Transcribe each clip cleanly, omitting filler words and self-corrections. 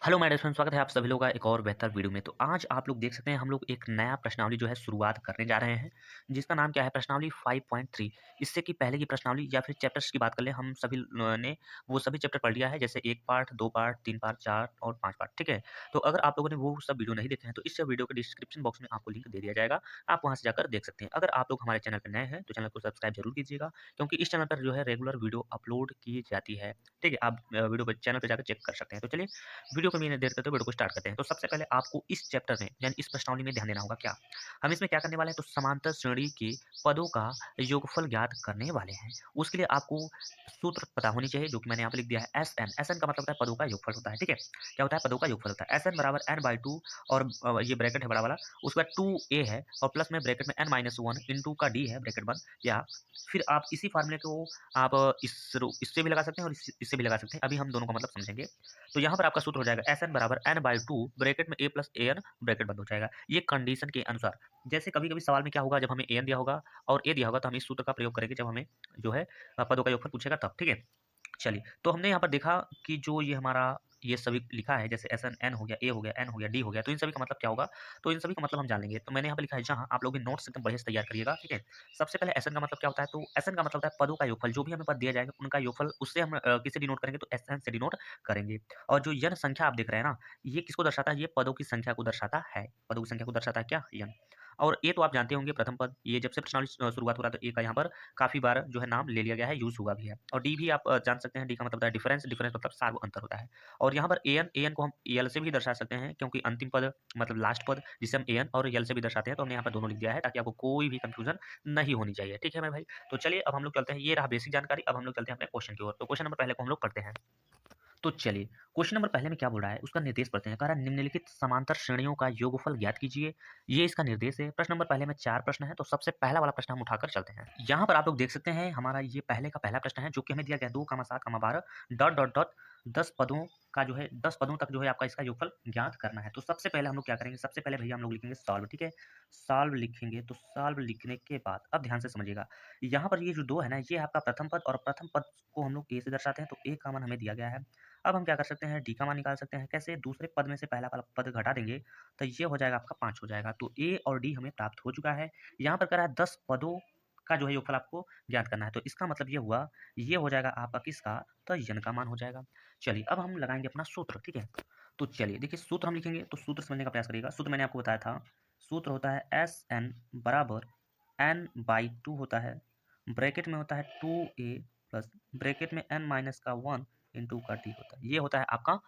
Hello my dear friends, स्वागत है आप सभी लोगों का एक और बेहतर वीडियो में। तो आज आप लोग देख सकते हैं हम लोग एक नया प्रश्नावली जो है शुरुआत करने जा रहे हैं, जिसका नाम क्या है प्रश्नावली 5.3। इससे कि पहले की प्रश्नावली या फिर चैप्टर्स की बात कर लें, हम सभी ने वो सभी चैप्टर पढ़ लिया है, जैसे 1 पार्ट, 2 पार्ट, 3 पार्ट, 4 और 5 पार्ट, ठीक है? तो अगर आप लोगों ने वो सब वीडियो नहीं देखे हैं तो इस वीडियो के डिस्क्रिप्शन बॉक्स में आपको लिंक दे दिया जाएगा, आप वहाँ से जाकर देख सकते हैं। अगर आप लोग हमारे चैनल पर नए हैं तो चैनल को सब्सक्राइब जरूर कीजिएगा, क्योंकि इस चैनल पर जो है रेगुलर वीडियो अपलोड की जाती है, ठीक है? आप वीडियो पर चैनल पर जाकर चेक कर सकते हैं। तो चलिए वीडियो को बिना देर करते वीडियो को स्टार्ट करते हैं। तो सबसे पहले आपको इस चैप्टर में यानी इस प्रश्नावली में ध्यान देना होगा क्या? हम इसमें क्या करने वाले हैं, तो समांतर श्रेणी के पदों का योगफल ज्ञात करने वाले हैं। उसके लिए आपको सूत्र पता होनी चाहिए, जो कि मैंने यहाँ पे लिख दिया है एसएन। एसएन का मतलब होता है पदों का योगफल होता है, ठीक है? क्या होता है? पदों का योगफल होता है। एसएन बराबर एन बाई टू और ये ब्रैकेट है बड़ा वाला, उसके बाद टू ए है और प्लस में ब्रैकेट में एन माइनस वन इंटू का डी है ब्रैकेट बंद। या फिर आप इसी फार्मूले को आप इससे भी लगा सकते हैं और इससे भी लगा सकते हैं। अभी हम दोनों का मतलब समझेंगे। तो यहाँ पर आपका सूत्र हो जाएगा एस एन बराबर एन बाई टू ब्रैकेट में ए प्लस ए एन ब्रैकेट बंद हो जाएगा। ये कंडीशन के अनुसार, जैसे कभी कभी सवाल में क्या होगा, जब हमें ए एन दिया होगा और ए दिया होगा तो हम इस सूत्र का प्रयोग करेंगे जब हमें जो है पदों का योगफल पूछेगा तब, ठीक है? चलिए, तो हमने यहाँ पर देखा कि जो ये हमारा ये सभी लिखा है, जैसे एस एन एन हो गया, ए हो गया, एन हो गया, डी हो गया, तो इन सभी का मतलब क्या होगा? तो इन सभी का मतलब हम जान लेंगे। तो मैंने यहाँ पे लिखा है जहाँ, आप लोग भी नोट्स एकदम बढ़िया से तैयार करिएगा, ठीक है? सबसे पहले एस एन का मतलब क्या होता है? तो एस एन का मतलब होता है पदों का योगफल। जो भी हमें पद दिया जाएगा उनका योगफल, उससे हम किसे डिनोट करेंगे? तो एस एन से डिनोट करेंगे। और जो यन संख्या आप देख रहे हैं ना, ये किसको दर्शाता है? ये पदों की संख्या को दर्शाता है। पदों की संख्या को दर्शाता है क्या? यन। और ए तो आप जानते होंगे प्रथम पद, ये जब से प्रश्नावली शुरुआत हो रहा है तो ए का यहाँ पर काफ़ी बार जो है नाम ले लिया गया है, यूज़ हुआ भी है। और डी भी आप जान सकते हैं, डी का मतलब होता है डिफरेंस, डिफरेंस मतलब सार्व अंतर होता है। और यहाँ पर एएन, एएन को हम एल से भी दर्शा सकते हैं, क्योंकि अंतिम पद मतलब लास्ट पद जिसे हम एएन और एल से भी दर्शाते हैं, तो हमने यहाँ पर दोनों लिख दिया है ताकि आपको कोई भी कंफ्यूजन नहीं होनी चाहिए, ठीक है मेरे भाई? तो चलिए अब हम लोग चलते हैं, ये रहा बेसिक जानकारी। अब हम लोग चलते हैं अपने क्वेश्चन की ओर। तो क्वेश्चन नंबर पहले को हम लोग पढ़ते हैं। तो चलिए, क्वेश्चन नंबर पहले में क्या बोल रहा है, उसका निर्देश पढ़ते हैं। कह रहा है निम्नलिखित समांतर श्रेणियों का योगफल ज्ञात कीजिए। ये इसका निर्देश है। प्रश्न नंबर पहले में 4 प्रश्न है, तो सबसे पहला वाला प्रश्न हम उठाकर चलते हैं। यहाँ पर आप लोग देख सकते हैं हमारा ये पहले का पहला प्रश्न है, जो कि हमें दिया गया 2,7,12 डॉट डॉट डॉट 10 पदों का जो है 10 पदों तक जो है आपका इसका योगफल ज्ञात करना है। तो सबसे पहले हम लोग क्या करेंगे, सबसे पहले भैया हम लोग लिखेंगे सॉल्व, ठीक है? सॉल्व लिखेंगे, तो सॉल्व लिखने के बाद अब ध्यान से समझिएगा, यहाँ पर ये जो 2 है ना, ये आपका प्रथम पद और प्रथम पद को हम लोग ए से दर्शाते हैं, तो ए का मान हमें दिया गया है। अब हम क्या कर सकते हैं, डी का मान निकाल सकते हैं। कैसे? दूसरे पद में से पहला वाला पद घटा देंगे, तो ये हो जाएगा आपका 5 हो जाएगा। तो ए और डी हमें प्राप्त हो चुका है। यहाँ पर कह रहा है 10 पदों का जो है योगफल आपको ज्ञात करना है। तो इसका मतलब ये हुआ, ये हो जाएगा आपका किसका? तो यन का मान हो जाएगा। चलिए अब हम लगाएँगे अपना सूत्र, ठीक है? तो चलिए देखिए, सूत्र हम लिखेंगे, तो सूत्र समझने का प्रयास करिएगा। सूत्र मैंने आपको बताया था, सूत्र होता है एस एन बराबर एन बाई टू होता है, ब्रैकेट में होता है 2a प्लस ब्रैकेट में n माइनस का 1 इंटू का डी होता है। ये होता है आपका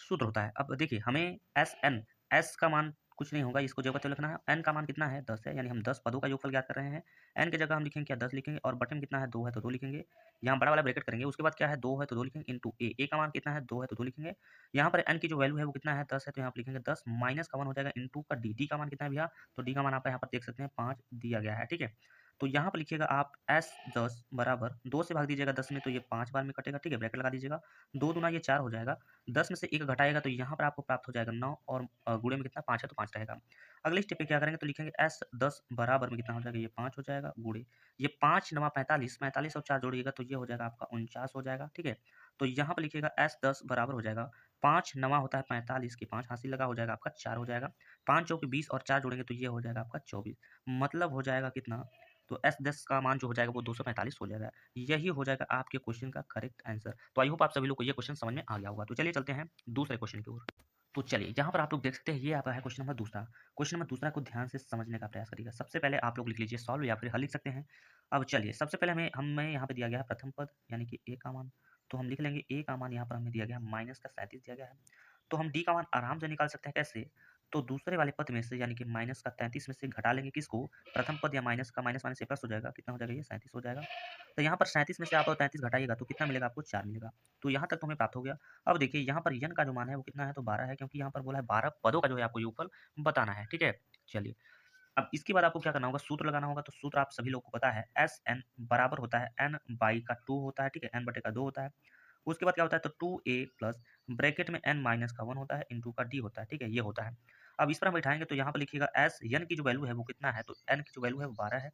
सूत्र होता है। अब देखिए हमें एस एन, एस का मान कुछ नहीं होगा, इसको जगह पे लिखना है। एन का मान कितना है? 10 है, यानी हम 10 पदों का योगफल ज्ञात कर रहे हैं। एन की जगह हम लिखेंगे क्या? 10 लिखेंगे, और बटे में कितना है? 2 है तो 2 लिखेंगे। यहाँ बड़ा वाला ब्रैकेट करेंगे, उसके बाद क्या है? 2 है तो 2 लिखेंगे इंटू ए। ए का मान कितना है? 2 है तो 2 लिखेंगे। यहाँ पर एन की जो वैल्यू है वो कितना है? 10 है, तो यहाँ पर लिखेंगे 10 माइनस का 1 हो जाएगा इंटू का डी। डी का मान कितना है भैया? तो डी का मान आप यहाँ पर देख सकते हैं 5 दिया गया है, ठीक है? तो यहाँ पर लिखिएगा आप एस 10 बराबर 2 से भाग दीजिएगा 10 में, तो ये 5 बार में कटेगा, ठीक है? ब्रैकेट लगा दीजिएगा। 2 दूना ये 4 हो जाएगा। 10 में से 1 घटाएगा तो यहाँ पर आपको प्राप्त हो जाएगा 9, और गुणे में कितना? 5 है तो 5 रहेगा। अगले स्टेप पे क्या करेंगे, तो लिखेंगे एस 10 बराबर में कितना हो जाएगा? ये 5 हो जाएगा, गुणे ये 5 नवा 45, 45 और 4 जोड़िएगा तो ये हो जाएगा आपका 49 हो जाएगा, ठीक है? तो यहाँ पर लिखिएगा एस 10 बराबर हो जाएगा 5 नवा होता है 45 के 5 हासिल लगा, हो जाएगा आपका 4 हो जाएगा। 5 चौके 20 और 4 जोड़ेंगे तो ये हो जाएगा आपका 24, मतलब हो जाएगा कितना? तो एस 10 का मान जो हो जाएगा वो 245 हो जाएगा। यही हो जाएगा आपके क्वेश्चन का करेक्ट आंसर। तो आई होप आप सभी लोग को ये क्वेश्चन समझ में आ गया होगा। तो चलिए चलते हैं दूसरे क्वेश्चन की ओर। तो चलिए यहाँ पर आप लोग देख सकते हैं, ये आपका है क्वेश्चन नंबर दूसरा। क्वेश्चन नंबर दूसरा को ध्यान से समझने का प्रयास करिएगा। सबसे पहले आप लोग लिख लीजिए सॉल्व, या फिर हल लिख सकते हैं। अब चलिए सबसे पहले हमें यहाँ पे दिया गया है प्रथम पद यानी कि ए का मान, तो हम लिख लेंगे ए का मान यहाँ पर हमें दिया गया है माइनस का 37 दिया गया है। तो हम डी का मान आराम से निकाल सकते हैं। कैसे? तो दूसरे वाले पद में से यानी कि माइनस का 33 में से घटा लेंगे किसको? प्रथम पद, या माइनस का माइनस माइनस से प्लस हो जाएगा, कितना हो जाएगा? ये 37 हो जाएगा। तो यहाँ पर 37 में से आप 33 घटाइएगा तो कितना मिलेगा आपको? 4 मिलेगा। तो यहाँ तक तो हमें प्राप्त हो गया। अब देखिए यहाँ पर यन का जो मान है वो कितना है? तो 12 है, क्योंकि यहाँ पर बोला है 12 पदों का जो है आपको योगफल बताना है, ठीक है? चलिए अब इसके बाद आपको क्या करना होगा? सूत्र लगाना होगा। तो सूत्र आप सभी लोगों को पता है, एस एन बराबर होता है एन बाई का 2 होता है, ठीक है? एन बटे का 2 होता है। उसके बाद क्या होता है? तो 2a प्लस ब्रैकेट में n माइनस का 1 होता है इंटू का d होता है, ठीक है? ये होता है। अब इस पर हम बैठाएंगे तो यहाँ पर लिखिएगा एस एन की जो वैल्यू है वो कितना है? तो n की जो वैल्यू है वो 12 है।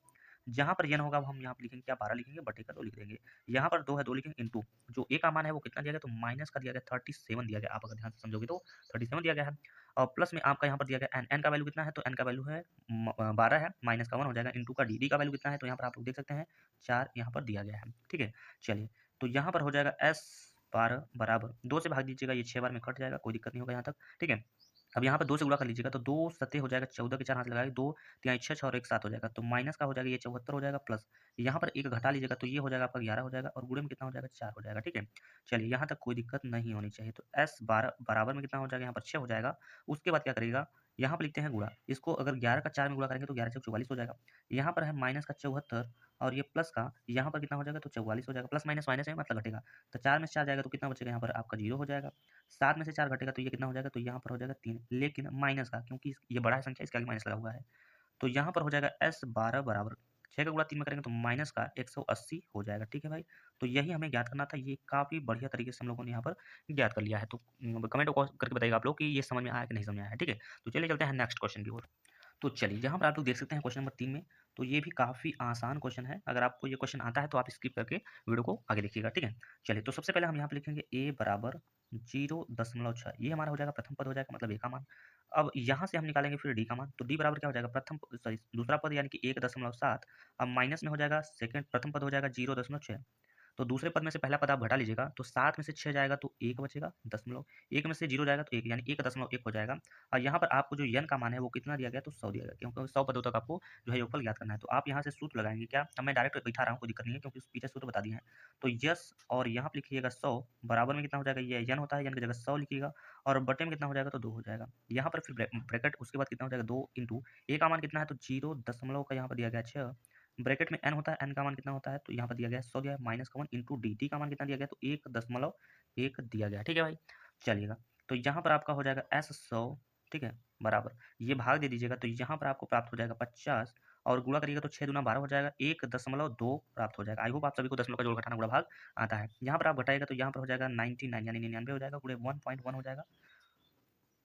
जहाँ पर n होगा वो हम यहाँ पे लिखेंगे क्या, 12 लिखेंगे, बटे का 2 लिख देंगे। यहाँ पर 2 है, 2 लिखेंगे इंटू जो a का मान है वो कितना दिया गया, तो माइनस का दिया गया 37 दिया गया। आप अगर ध्यान से समझोगे तो 37 दिया गया है, और प्लस में आपका यहाँ पर दिया गया n का वैल्यू कितना है, तो n का वैल्यू है 12 है, माइनस का 1 हो जाएगा, इंटू का डी का वैल्यू कितना है, तो यहाँ पर आप लोग देख सकते हैं 4 यहाँ पर दिया गया है। ठीक है, चलिए तो यहाँ पर हो जाएगा s 12 बराबर 2 से भाग दीजिएगा, ये 6 बार में कट जाएगा, कोई दिक्कत नहीं होगा यहाँ तक। ठीक है, अब यहाँ पर 2 से गुणा कर लीजिएगा, तो 2 सत्ते हो जाएगा 14 के 4 हाथ लगाए, 2 तिहाई 6 और 1 7 हो जाएगा, तो माइनस का हो जाएगा ये 74 हो जाएगा, प्लस यहाँ पर 1 घटा लीजिएगा तो ये हो जाएगा आपका 11 हो जाएगा, और गुणे में कितना हो जाएगा 4 हो जाएगा। ठीक है, चलिए यहाँ तक कोई दिक्कत नहीं होनी चाहिए। तो s 12 बराबर में कितना हो जाएगा, यहाँ पर 6 हो जाएगा। उसके बाद क्या करिएगा, यहाँ पर लिखते हैं गुणा, इसको अगर 11 का 4 में गुणा करेंगे तो 11 से 44 हो जाएगा। यहाँ पर है माइनस का 74 और ये प्लस का, यहाँ पर कितना हो जाएगा, तो 44 हो जाएगा। प्लस माइनस माइनस में मतलब घटेगा, तो 4 में से 4 जाएगा तो कितना बचेगा, यहाँ पर आपका 0 हो जाएगा। 7 में से 4 घटेगा तो ये कितना हो जाएगा, तो यहाँ पर हो जाएगा 3, लेकिन माइनस का, क्योंकि ये बड़ा है संख्या इसके आगे माइनस लगा हुआ है। तो यहाँ पर हो जाएगा s 12 बराबर 6 का गुणा 3 में करेंगे तो माइनस का 180 हो जाएगा। ठीक है भाई, तो यही हमें ज्ञात करना था। ये काफ़ी बढ़िया तरीके से हम लोगों ने यहाँ पर ज्ञात कर लिया है। तो कमेंट करके बताइएगा आप लोग कि ये समझ में आया कि नहीं समझ में आया है। ठीक है, तो चलिए चलते हैं नेक्स्ट क्वेश्चन की ओर। तो चलिए यहाँ पर आप लोग देख सकते हैं क्वेश्चन नंबर 3 में, तो ये भी काफ़ी आसान क्वेश्चन है। अगर आपको ये क्वेश्चन आता है तो आप स्किप करके वीडियो को आगे देखिएगा। ठीक है, चलिए तो सबसे पहले हम यहाँ पे लिखेंगे a बराबर 0.6, ये हमारा हो जाएगा प्रथम पद हो जाएगा, मतलब a का मान। अब यहाँ से हम निकालेंगे फिर d का मान, तो d बराबर क्या हो जाएगा, प्रथम सॉरी दूसरा पद यानी कि 1.7, अब माइनस में हो जाएगा सेकंड प्रथम पद हो जाएगा 0.6। तो दूसरे पद में से पहला पद आप घटा लीजिएगा, तो 7 में से 6 जाएगा तो 1 बचेगा, दशमलव 1 में से 0 जाएगा तो 1, यानी 1.1 हो जाएगा। और यहाँ पर आपको जो n का मान है वो कितना दिया गया, तो 100 दिया गया, क्योंकि 100 पदों तक आपको जो है योगफल ज्ञात करना है। तो आप यहाँ से सूत्र लगाएंगे क्या, अब मैं डायरेक्ट बैठा रहा हूँ, कोई दिक्कत नहीं है, क्योंकि पीछे सूत्र बता दिए हैं। तो यस, और यहाँ पे लिखिएगा 100 बराबर में कितना हो जाएगा, ये n होता है, n की जगह 100 लिखिएगा, और बटे में कितना हो जाएगा, तो 2 हो जाएगा। यहाँ पर फिर ब्रैकेट, उसके बाद कितना हो जाएगा 2 इंटू a का मान कितना है, तो 0 दशमलव का यहाँ पर दिया गया 6, ब्रैकेट में n होता है, n का मान कितना होता है, तो यहाँ पर दिया गया 100 दिया है, माइनस का 1 इंटू डी का मान कितना दिया गया, तो 1.1 दिया गया। ठीक है भाई, चलिएगा तो यहाँ पर आपका हो जाएगा s 100, ठीक है, बराबर ये भाग दे दीजिएगा, तो यहाँ पर आपको प्राप्त हो जाएगा 50, और गुणा करिएगा तो 6 दूना 12 हो जाएगा, 1.2 प्राप्त हो जाएगा। आई होप आप सभी को दशमलव का जोड़ घटाना गुणा भाग आता है। यहाँ पर आप घटाएगा तो यहाँ पर हो जाएगा 99 यानी 99 हो जाएगा, गुणे 1.1 हो जाएगा।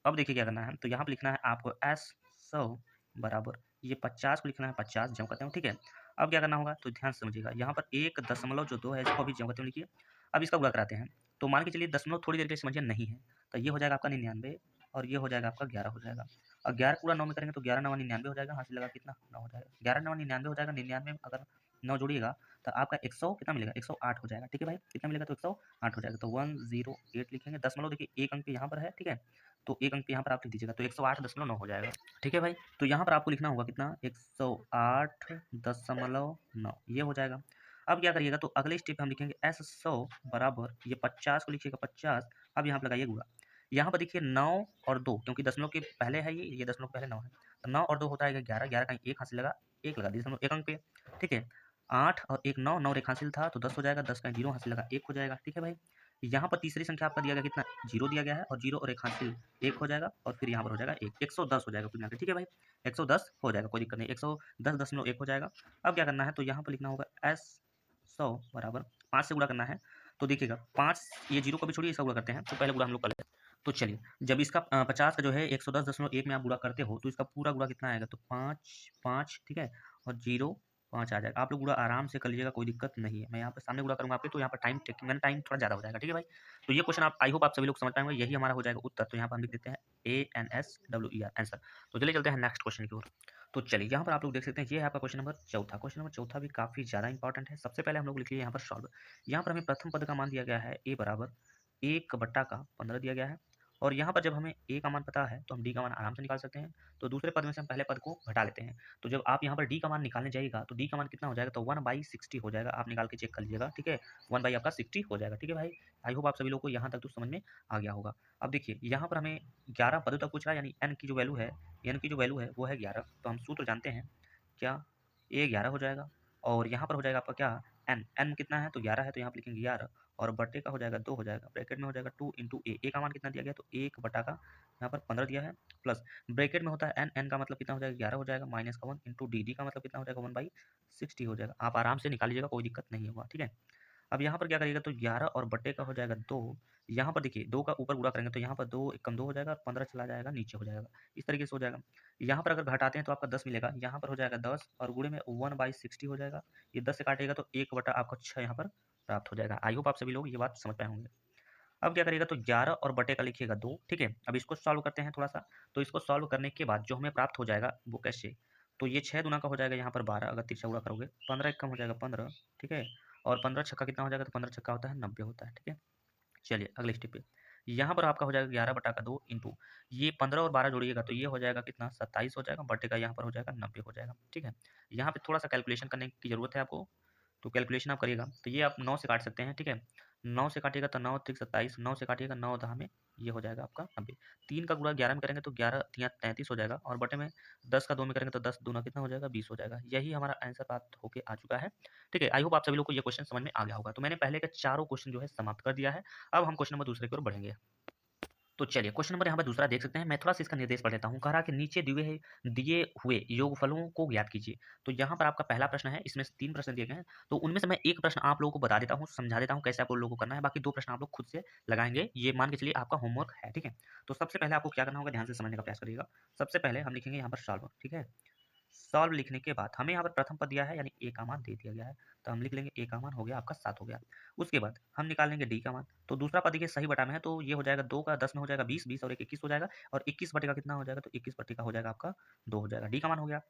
अब देखिए क्या करना है, तो यहाँ पे लिखना है आपको s 100 बराबर ये 50 को लिखना है, 50 जम करते हो। ठीक है, अब क्या करना होगा, तो ध्यान से समझिएगा, यहाँ पर 1.2 है, इसको अभी जम करते हुए लिखिए। अब इसका गुणा कराते हैं, तो मान के चलिए दशमलव थोड़ी देर के लिए समझिए नहीं है, तो ये हो जाएगा आपका 99, और ये हो जाएगा आपका 11 हो जाएगा। और 11 पूरा 9 में करेंगे तो 11 9 99 हो जाएगा, हासिल लगा कितना 9 हो जाएगा, 11 9 99 हो जाएगा। 99 में अगर 9 जोड़िएगा तो आपका 100 कितना मिलेगा, 108 हो जाएगा। ठीक है भाई, कितना मिलेगा, तो 108 हो जाएगा, तो 108 लिखेंगे, दशमलव देखिए एक अंक यहाँ पर है। ठीक है, तो एक अंक यहाँ पर आप लिख दीजिएगा, तो 108.9 हो जाएगा। ठीक है भाई, तो यहाँ पर आपको लिखना होगा कितना, 108.9 ये हो जाएगा। अब क्या करिएगा, तो अगले स्टेप हम लिखेंगे s 100 बराबर ये 50 को लिखिएगा 50, अब यहाँ पर लगाइए गुणा। यहाँ पर देखिए 9 और 2, क्योंकि दशमलव के पहले है, ये दशमलव के पहले 9 है, तो 9 और 2 होता है 11, 11 का एक हासिल लगा, एक लगा दशमलव एक अंक पे। ठीक है, 8 और 1 9, 9 रेख हासिल था तो 10 हो जाएगा, 10 का 0 हासिल लगा 1 हो जाएगा। ठीक है भाई, यहाँ पर तीसरी संख्या आपका दिया गया कितना, 0 दिया गया है, और 0 और एक हासिल 1 हो जाएगा, और फिर यहाँ पर हो जाएगा 1, 110 हो जाएगा कुल मिलाकर। ठीक है भाई, 110 हो जाएगा, कोई दिक्कत नहीं, 110.1 हो जाएगा। अब क्या करना है, तो यहाँ पर लिखना होगा s 100 बराबर 5 से गुणा करना है। तो देखिएगा 5, ये 0 को भी छोड़िए, इसका गुणा करते हैं, तो पहले गुणा हम लोग कर लेते हैं। तो चलिए, जब इसका 50 का जो है 110.1 में आप गुणा करते हो, तो इसका पूरा गुणा कितना आएगा, तो 5 5, ठीक है, और 0 5 आ जाएगा। आप लोग गुणा आराम से कर लीजिएगा, कोई दिक्कत नहीं है। मैं यहाँ पे सामने गुणा करूँगा आपके, तो यहाँ पर टाइम टेकिंग मैंने टाइम थोड़ा ज़्यादा हो जाएगा। ठीक है भाई, तो ये क्वेश्चन आप आई होप आप सभी लोग समझ पाएंगे, यही हमारा हो जाएगा उत्तर। तो यहाँ पर हम लिख देते हैं ANSWER आंसर। तो चलिए चलते हैं नेक्स्ट क्वेश्चन की ओर। तो चलिए यहाँ पर आप लोग देख सकते हैं, ये है आपका क्वेश्चन नंबर चौथा। क्वेश्चन नंबर चौथा भी काफ़ी ज़्यादा इंपॉर्टेंट है। सबसे पहले हम लोग लिख लिए यहाँ पर सॉल्व। यहाँ पर हमें प्रथम पद का मान दिया गया है a बराबर 1/15 दिया गया है, और यहाँ पर जब हमें a का मान पता है तो हम d का मान आराम से निकाल सकते हैं। तो दूसरे पद में से हम पहले पद को घटा लेते हैं, तो जब आप यहाँ पर d का मान निकालने जाइएगा तो d का मान कितना हो जाएगा, तो 1/60 हो जाएगा। आप निकाल के चेक कर लीजिएगा। ठीक है, 1 आपका 60 हो जाएगा। ठीक है भाई, आई होप आप सभी लोग को यहाँ तक तो समझ में आ गया होगा। अब देखिए यहाँ पर हमें 11 पदों तक पूछ रहा है, यानी n की जो वैल्यू है, n की जो वैल्यू है वो है 11। तो हम सूत्र जानते हैं क्या, a 11 हो जाएगा, और यहाँ पर हो जाएगा आपका क्या, n कितना है, तो 11 है, तो यहाँ पर लिखेंगे 11, और बटे का हो जाएगा 2 हो जाएगा, ब्रैकेट में हो जाएगा 2 इंटू ए का मान कितना दिया गया, तो 1 बटा का यहाँ पर 15 दिया है, प्लस ब्रैकेट में होता है n का मतलब कितना हो जाएगा, 11 हो जाएगा, माइनस का 1 इंटू डी का मतलब कितना हो जाएगा, 1/60 हो जाएगा। आप आराम से निकाल लीजिएगा, कोई दिक्कत नहीं होगा। ठीक है, अब यहाँ पर क्या करिएगा तो 11 और बटे का हो जाएगा 2। यहाँ पर देखिए 2 का ऊपर गुणा करेंगे तो यहाँ पर 2 एकम 2 हो जाएगा और 15 चला जाएगा नीचे हो जाएगा, इस तरीके से हो जाएगा। यहाँ पर अगर घटाते हैं तो आपका 10 मिलेगा, यहाँ पर हो जाएगा 10 और गुणे में 1/60 हो जाएगा। ये 10 से काटेगा तो 1 बटा आपको 6 यहाँ पर प्राप्त हो जाएगा। आई होप आप सभी लोग ये बात समझ पाए होंगे। अब क्या करिएगा तो 11 और बटे का लिखिएगा 2, ठीक है। अब इसको सॉल्व करते हैं थोड़ा सा। तो इसको सॉल्व करने के बाद जो हमें प्राप्त हो जाएगा वो कैसे, तो ये 6 दूना का हो जाएगा यहाँ पर 12, अगर तिरछा गुणा करोगे 15 एक कम हो जाएगा 15, ठीक है। और 15 छक्का कितना हो जाएगा तो 15 छक्का होता है 90 होता है, ठीक है। चलिए अगले स्टेप पे, यहाँ पर आपका हो जाएगा 11 बटा का 2 इंटू ये 15 और 12 जोड़िएगा तो ये हो जाएगा कितना 27 हो जाएगा, बटे का यहाँ पर हो जाएगा 90 हो जाएगा, ठीक है। यहाँ पे थोड़ा सा कैलकुलेशन करने की जरूरत है आपको, तो कैलकुलेशन आप करिएगा तो ये आप 9 से काट सकते हैं, ठीक है। 9 से काटिएगा तो 9 त्रिक 27, 9 से काटिएगा 9 दहा में ये हो जाएगा आपका 90। 3 का गुणा 11 में करेंगे तो 11 तिया 33 हो जाएगा और बटे में 10 का 2 में करेंगे तो 10 दूना कितना हो जाएगा 20 हो जाएगा। यही हमारा आंसर प्राप्त होके आ चुका है, ठीक है। आई होप आप सभी लोग को ये क्वेश्चन समझ में आ गया होगा। तो मैंने पहले के चारों क्वेश्चन जो है समाप्त कर दिया है। अब हम क्वेश्चन नंबर दूसरे की ओर बढ़ेंगे। तो चलिए क्वेश्चन नंबर यहाँ पर दूसरा देख सकते हैं। मैं थोड़ा सा इसका निर्देश पढ़ लेता हूँ। कह रहा है कि नीचे दिए हुए योगफलों को ज्ञात कीजिए। तो यहाँ पर आपका पहला प्रश्न है, इसमें से 3 प्रश्न दिए गए हैं। तो उनमें से मैं एक प्रश्न आप लोगों को बता देता हूँ, समझा देता हूँ कैसे आप लोगों को करना है। बाकी 2 प्रश्न आप लोग खुद से लगाएंगे, ये मान के चलिए आपका होमवर्क है, ठीक है। तो सबसे पहले आपको क्या करना होगा, ध्यान से समझने का प्रयास करिएगा। सबसे पहले हम लिखेंगे यहाँ पर सॉल्व, ठीक है। सॉल्व लिखने के बाद हमें यहाँ पर प्रथम पद दिया है यानी ए का मान दे दिया गया है, तो हम लिख लेंगे ए का मान हो गया आपका 7 हो गया। उसके बाद हम निकाल लेंगे डी का मान। तो दूसरा पद देखिए सही बटा में है तो ये हो जाएगा 2 का 10 में हो जाएगा 20, 20 और 1 21 हो जाएगा और 21 बटे का कितना हो जाएगा तो 21 बटे का हो जाएगा आपका 2 हो जाएगा, डी का मान हो गया।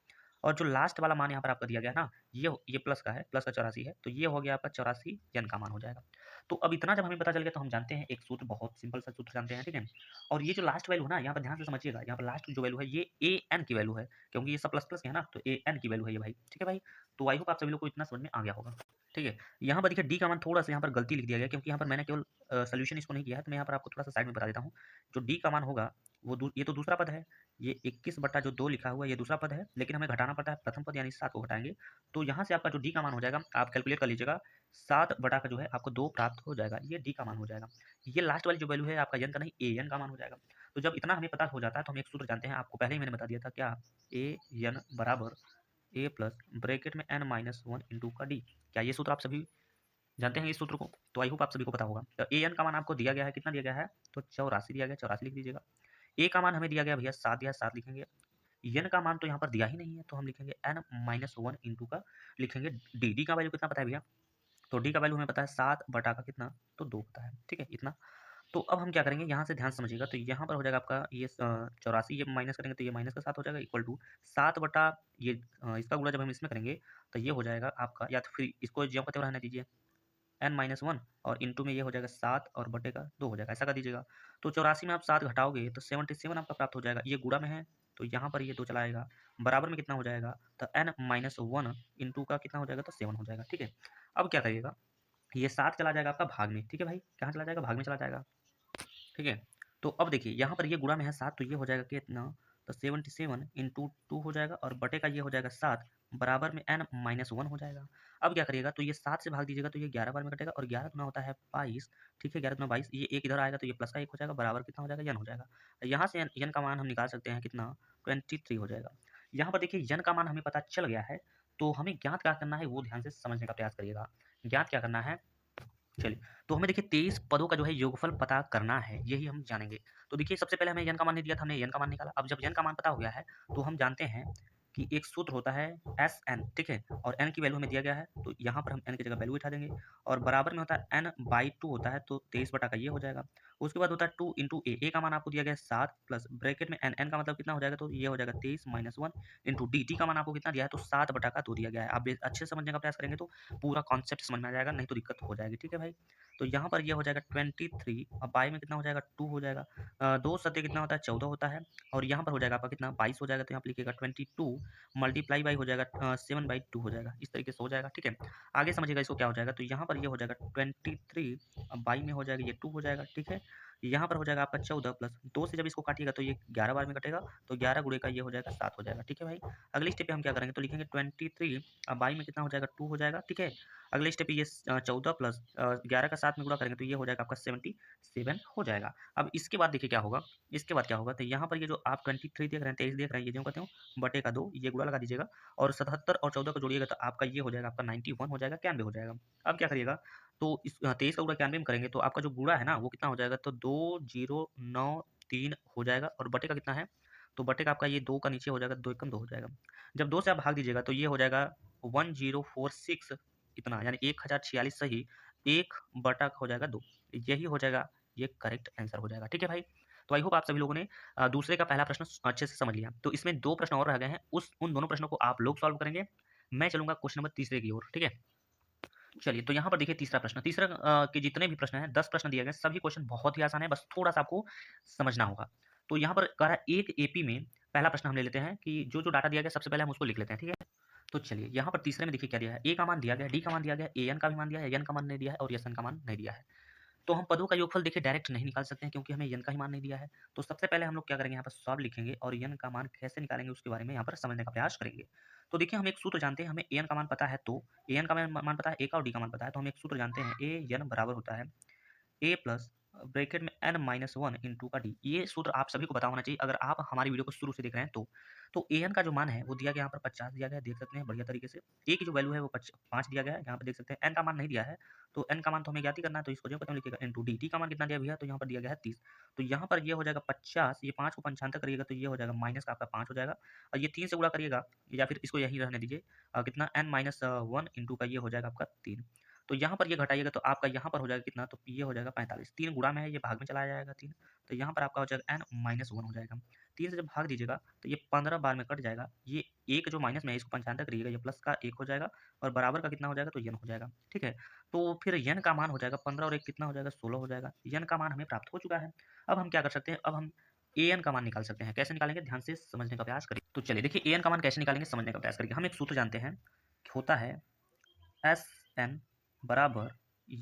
और जो लास्ट वाला मान यहाँ पर आपका दिया गया ना, ये प्लस का है, प्लस का 84 है, तो ये हो गया आपका 84 जन का मान हो जाएगा। तो अब इतना जब हमें पता चल गया तो हम जानते हैं एक सूत्र, बहुत सिंपल सा सूत्र जानते हैं, ठीक है। और ये जो लास्ट वैल्यू है ना, यहाँ पर ध्यान से समझिएगा, यहाँ पर लास्ट जो वैल्यू है ये ए एन की वैल्यू है, क्योंकि ये सब प्लस प्लस है ना, तो ए एन की वैल्यू है ये भाई, ठीक है भाई। तो आई होप आप सभी लोग को इतना समझ में आ गया होगा, ठीक है। यहाँ पर देखिए डी का मान थोड़ा सा यहाँ पर गलती लिख दिया गया, क्योंकि यहाँ पर मैंने केवल सोल्यूशन इसको नहीं किया है, तो मैं यहाँ पर आपको थोड़ा सा साइड में बता देता हूँ। जो डी का मान होगा वो ये तो दूसरा पद है, ये 21 बटा जो 2 लिखा हुआ है ये दूसरा पद है, लेकिन हमें घटाना पड़ता है प्रथम पद यानी 7 को घटाएंगे। तो यहाँ से आपका जो डी का मान हो जाएगा आप कैलकुलेट कर लीजिएगा, 7 बटा का जो है आपको 2 प्राप्त हो जाएगा, ये डी का मान हो जाएगा। ये लास्ट वाली जो वैल्यू है आपका एन का नहीं ए एन का मान हो जाएगा। तो जब इतना हमें पता हो जाता है तो हम एक सूत्र जानते हैं, आपको पहले ही मैंने बता दिया था क्या, ए एन बराबर ए प्लस ब्रैकेट में एन माइनस 1 इंटू का डी। क्या ये सूत्र आप सभी जानते हैं इस सूत्र को? तो आई होप आप सभी को पता होगा। तो ए एन का मान आपको दिया गया है, कितना दिया गया है तो 84 दिया गया, 84 लिख दीजिएगा। ए का मान हमें दिया गया भैया 7 दिया, 7 लिखेंगे। एन का मान तो यहाँ पर दिया ही नहीं है तो हम लिखेंगे एन माइनस 1 इंटू का लिखेंगे डी। डी का वैल्यू कितना पता है भैया, तो डी का वैल्यू हमें पता है 7 बटा का कितना तो 2 पता है, ठीक है इतना। तो अब हम क्या करेंगे, यहाँ से ध्यान से समझिएगा, तो यहाँ पर हो जाएगा आपका ये 84, ये माइनस करेंगे तो ये माइनस का 7 हो जाएगा इक्वल टू 7 बटा ये इसका गुणा जब हम इसमें करेंगे तो ये हो जाएगा आपका, या तो फिर इसको ज्यों का त्यों रहने दीजिए एन माइनस 1 और इंटू में ये हो जाएगा 7 और बटे का 2 हो जाएगा, ऐसा कर दीजिएगा। तो 84 में आप 7 घटाओगे तो 77 आपका प्राप्त हो जाएगा, ये गुणा में है तो यहाँ पर ये 2 चला आएगा, बराबर में कितना हो जाएगा तो एन माइनस 1 इंटू का कितना हो जाएगा तो 7 हो जाएगा, ठीक है। अब क्या करिएगा, ये 7 चला जाएगा आपका भाग में, ठीक है भाई, कहाँ चला जाएगा भाग में चला जाएगा, ठीक है। तो अब देखिए यहाँ पर ये गुणा में है 7 तो ये हो जाएगा कितना तो 77 इंटू 2 हो जाएगा और बटे का ये हो जाएगा 7 बराबर में n माइनस 1 हो जाएगा। अब क्या करिएगा तो ये 7 से भाग दीजिएगा तो ये 11 बार में कटेगा और 11 गुना होता है 22, ठीक है। 11 गुना 22, ये एक इधर आएगा तो ये प्लस का 1 हो जाएगा, बराबर कितना हो जाएगा n हो जाएगा। यहाँ से n का मान हम निकाल सकते हैं कितना 23 हो जाएगा। यहाँ पर देखिए n का मान हमें पता चल गया है, तो हमें ज्ञात क्या करना है वो ध्यान से समझने का प्रयास करिएगा। ज्ञात क्या करना है, चलिए, तो हमें देखिए 23 पदों का जो है योगफल पता करना है, यही हम जानेंगे। तो देखिए सबसे पहले हमें n का मान नहीं दिया था, हमने n का मान निकाला। अब जब n का मान पता हो गया है तो हम जानते हैं कि एक सूत्र होता है एस एन, ठीक है, और n की वैल्यू हमें दिया गया है तो यहाँ पर हम n की जगह वैल्यू उठा देंगे और बराबर में होता है n/2 होता है तो 23 बटा का ये हो जाएगा। उसके बाद होता है 2 इंटू ए का मान आपको दिया गया है 7 प्लस ब्रैकेट में n का मतलब कितना हो जाएगा तो ये हो जाएगा 23 माइनस 1 इंटू डी का मान आपको कितना दिया है तो 7 बटा का 2 दिया गया है। आप अच्छे से समझने का प्रयास करेंगे तो पूरा कॉन्सेप्ट समझ में आ जाएगा, नहीं तो दिक्कत हो जाएगी, ठीक है भाई। तो यहाँ पर ये हो जाएगा 23 और बाई में कितना हो जाएगा 2 हो जाएगा, 2 सत्ते कितना होता है 14 होता है और यहाँ पर हो जाएगा आपका कितना 22 हो जाएगा, तो यहाँ पर लिखिएगा 22 मल्टीप्लाई बाई हो जाएगा 7/2 हो जाएगा, इस तरीके से हो जाएगा, ठीक है। आगे समझिएगा इसको क्या हो जाएगा, तो यहाँ पर ये हो जाएगा 23 बाई में हो जाएगा ये 2 हो जाएगा, ठीक है। यहाँ पर हो जाएगा आपका 14 प्लस 2 से जब इसको काटिएगा तो ये 11 बार में कटेगा तो 11 गुणे का ये हो जाएगा 7 हो जाएगा, ठीक है भाई। अगली स्टेप पे हम क्या करेंगे तो लिखेंगे 23 अब बाई में कितना हो जाएगा 2 हो जाएगा, ठीक है। अगले स्टेप पे ये 14 प्लस 11 का 7 में गुणा करेंगे तो ये हो जाएगा आपका 77 हो जाएगा। अब इसके बाद देखिए क्या होगा, इसके बाद क्या होगा तो यहाँ पर ये जो आप 23 देख रहे हैं 23 देख रहे हैं, ये जो कहते हो बटे का 2 ये गुणा लगा दीजिएगा और 77 और 14 को जोड़िएगा तो आपका ये हो जाएगा आपका 91 हो जाएगा, 91 हो जाएगा। अब क्या करिएगा तो इस 23 का गुणा 91 में करेंगे तो आपका जो गुणा है ना वो कितना हो जाएगा, तो 2093 हो जाएगा और बटे का कितना है, तो बटे का आपका ये 2 का नीचे हो जाएगा, 2 एकम 2 हो जाएगा। जब 2 से आप भाग दीजिएगा तो ये हो जाएगा 1046 इतना, यानी 1046 सही 1 बटा हो जाएगा 2। यही हो जाएगा, ये करेक्ट आंसर हो जाएगा। ठीक है भाई? तो आई होप आप सभी लोगों ने दूसरे का पहला प्रश्न अच्छे से समझ लिया। तो इसमें 2 प्रश्न और रह गए हैं, उन दोनों प्रश्नों को आप लोग सॉल्व करेंगे। मैं चलूँगा क्वेश्चन नंबर तीसरे की ओर, ठीक है? चलिए, तो यहाँ पर देखिए तीसरा प्रश्न, तीसरा के जितने भी प्रश्न हैं, 10 प्रश्न दिए गए, सभी क्वेश्चन बहुत ही आसान है, बस थोड़ा-सा आपको समझना होगा। तो यहाँ पर कह रहा है एक एपी में पहला प्रश्न हम ले लेते हैं कि जो-जो डाटा दिया गया सबसे पहले हम उसको लिख लेते हैं, ठीक है? तो चलिए, यहाँ पर तीसरे में देखिए क्या दिया है, ए का मान दिया गया है, डी का मान दिया गया है, एन का भी मान दिया है, एन का मान नहीं दिया है और एसएन का मान नहीं दिया है। तो हम पदों का योगफल देखिए डायरेक्ट नहीं निकाल सकते हैं क्योंकि हमें एन का ही मान नहीं दिया है। तो सबसे पहले हम लोग क्या करेंगे, यहाँ पर सॉल्व लिखेंगे और एन का मान कैसे निकालेंगे उसके बारे में यहाँ पर समझने का प्रयास करेंगे। तो देखिए हम एक सूत्र जानते हैं, हमें एन का मान पता है, तो एन का मान पता है, ए का और डी का मान पता है, तो हम एक सूत्र जानते हैं, ए एन बराबर होता है ए प्लस ब्रैकेट में एन माइनस वन इंटू का डी। ये सूत्र आप सभी को पता होना चाहिए अगर आप हमारी वीडियो को शुरू से देख रहे हैं तो। तो ए एन का जो मान है वो दिया गया यहाँ पर 50 दिया गया है, देख सकते हैं बढ़िया तरीके से। ए की जो वैल्यू है वो 5 दिया गया है, यहाँ पर देख सकते हैं। एन का मान नहीं दिया है, तो एन का मान तो हमें ज्ञात ही करना है, तो इसको जो पता लिखिएगा इंटू डी। डी का मान कितना दिया भैया, तो यहाँ पर दिया गया है 30। तो यहाँ पर ये हो जाएगा 50, ये 5 को पंचांतर करिएगा तो ये हो जाएगा माइनस का आपका 5 हो जाएगा, और ये 3 से गुणा करिएगा या फिर इसको यहीं रहने दीजिए, कितना एन माइनस वन इंटू का ये हो जाएगा आपका 3। तो यहाँ पर ये घटाइएगा तो आपका यहाँ पर हो जाएगा कितना, तो ये हो जाएगा 45। 3 गुणा में है, ये भाग में चला जाएगा 3, तो यहाँ पर आपका हो जाएगा एन माइनस वन हो जाएगा। 3 से जब भाग दीजिएगा तो ये 15 बार में कट जाएगा, ये एक जो माइनस में है इसको पंचांतर करिएगा, ये प्लस का 1 हो जाएगा और बराबर का कितना हो जाएगा, तो एन हो जाएगा। ठीक है, तो फिर एन का मान हो जाएगा 15 और 1 कितना हो जाएगा, 16 हो जाएगा। एन का मान हमें प्राप्त हो चुका है। अब हम क्या कर सकते हैं, अब हम ए एन का मान निकाल सकते हैं। कैसे निकालेंगे, ध्यान से समझने का प्रयास करिए। तो चलिए देखिए ए एन का मान कैसे निकालेंगे, समझने का प्रयास करिए। हम एक सूत्र जानते हैं, होता है एस एन बराबर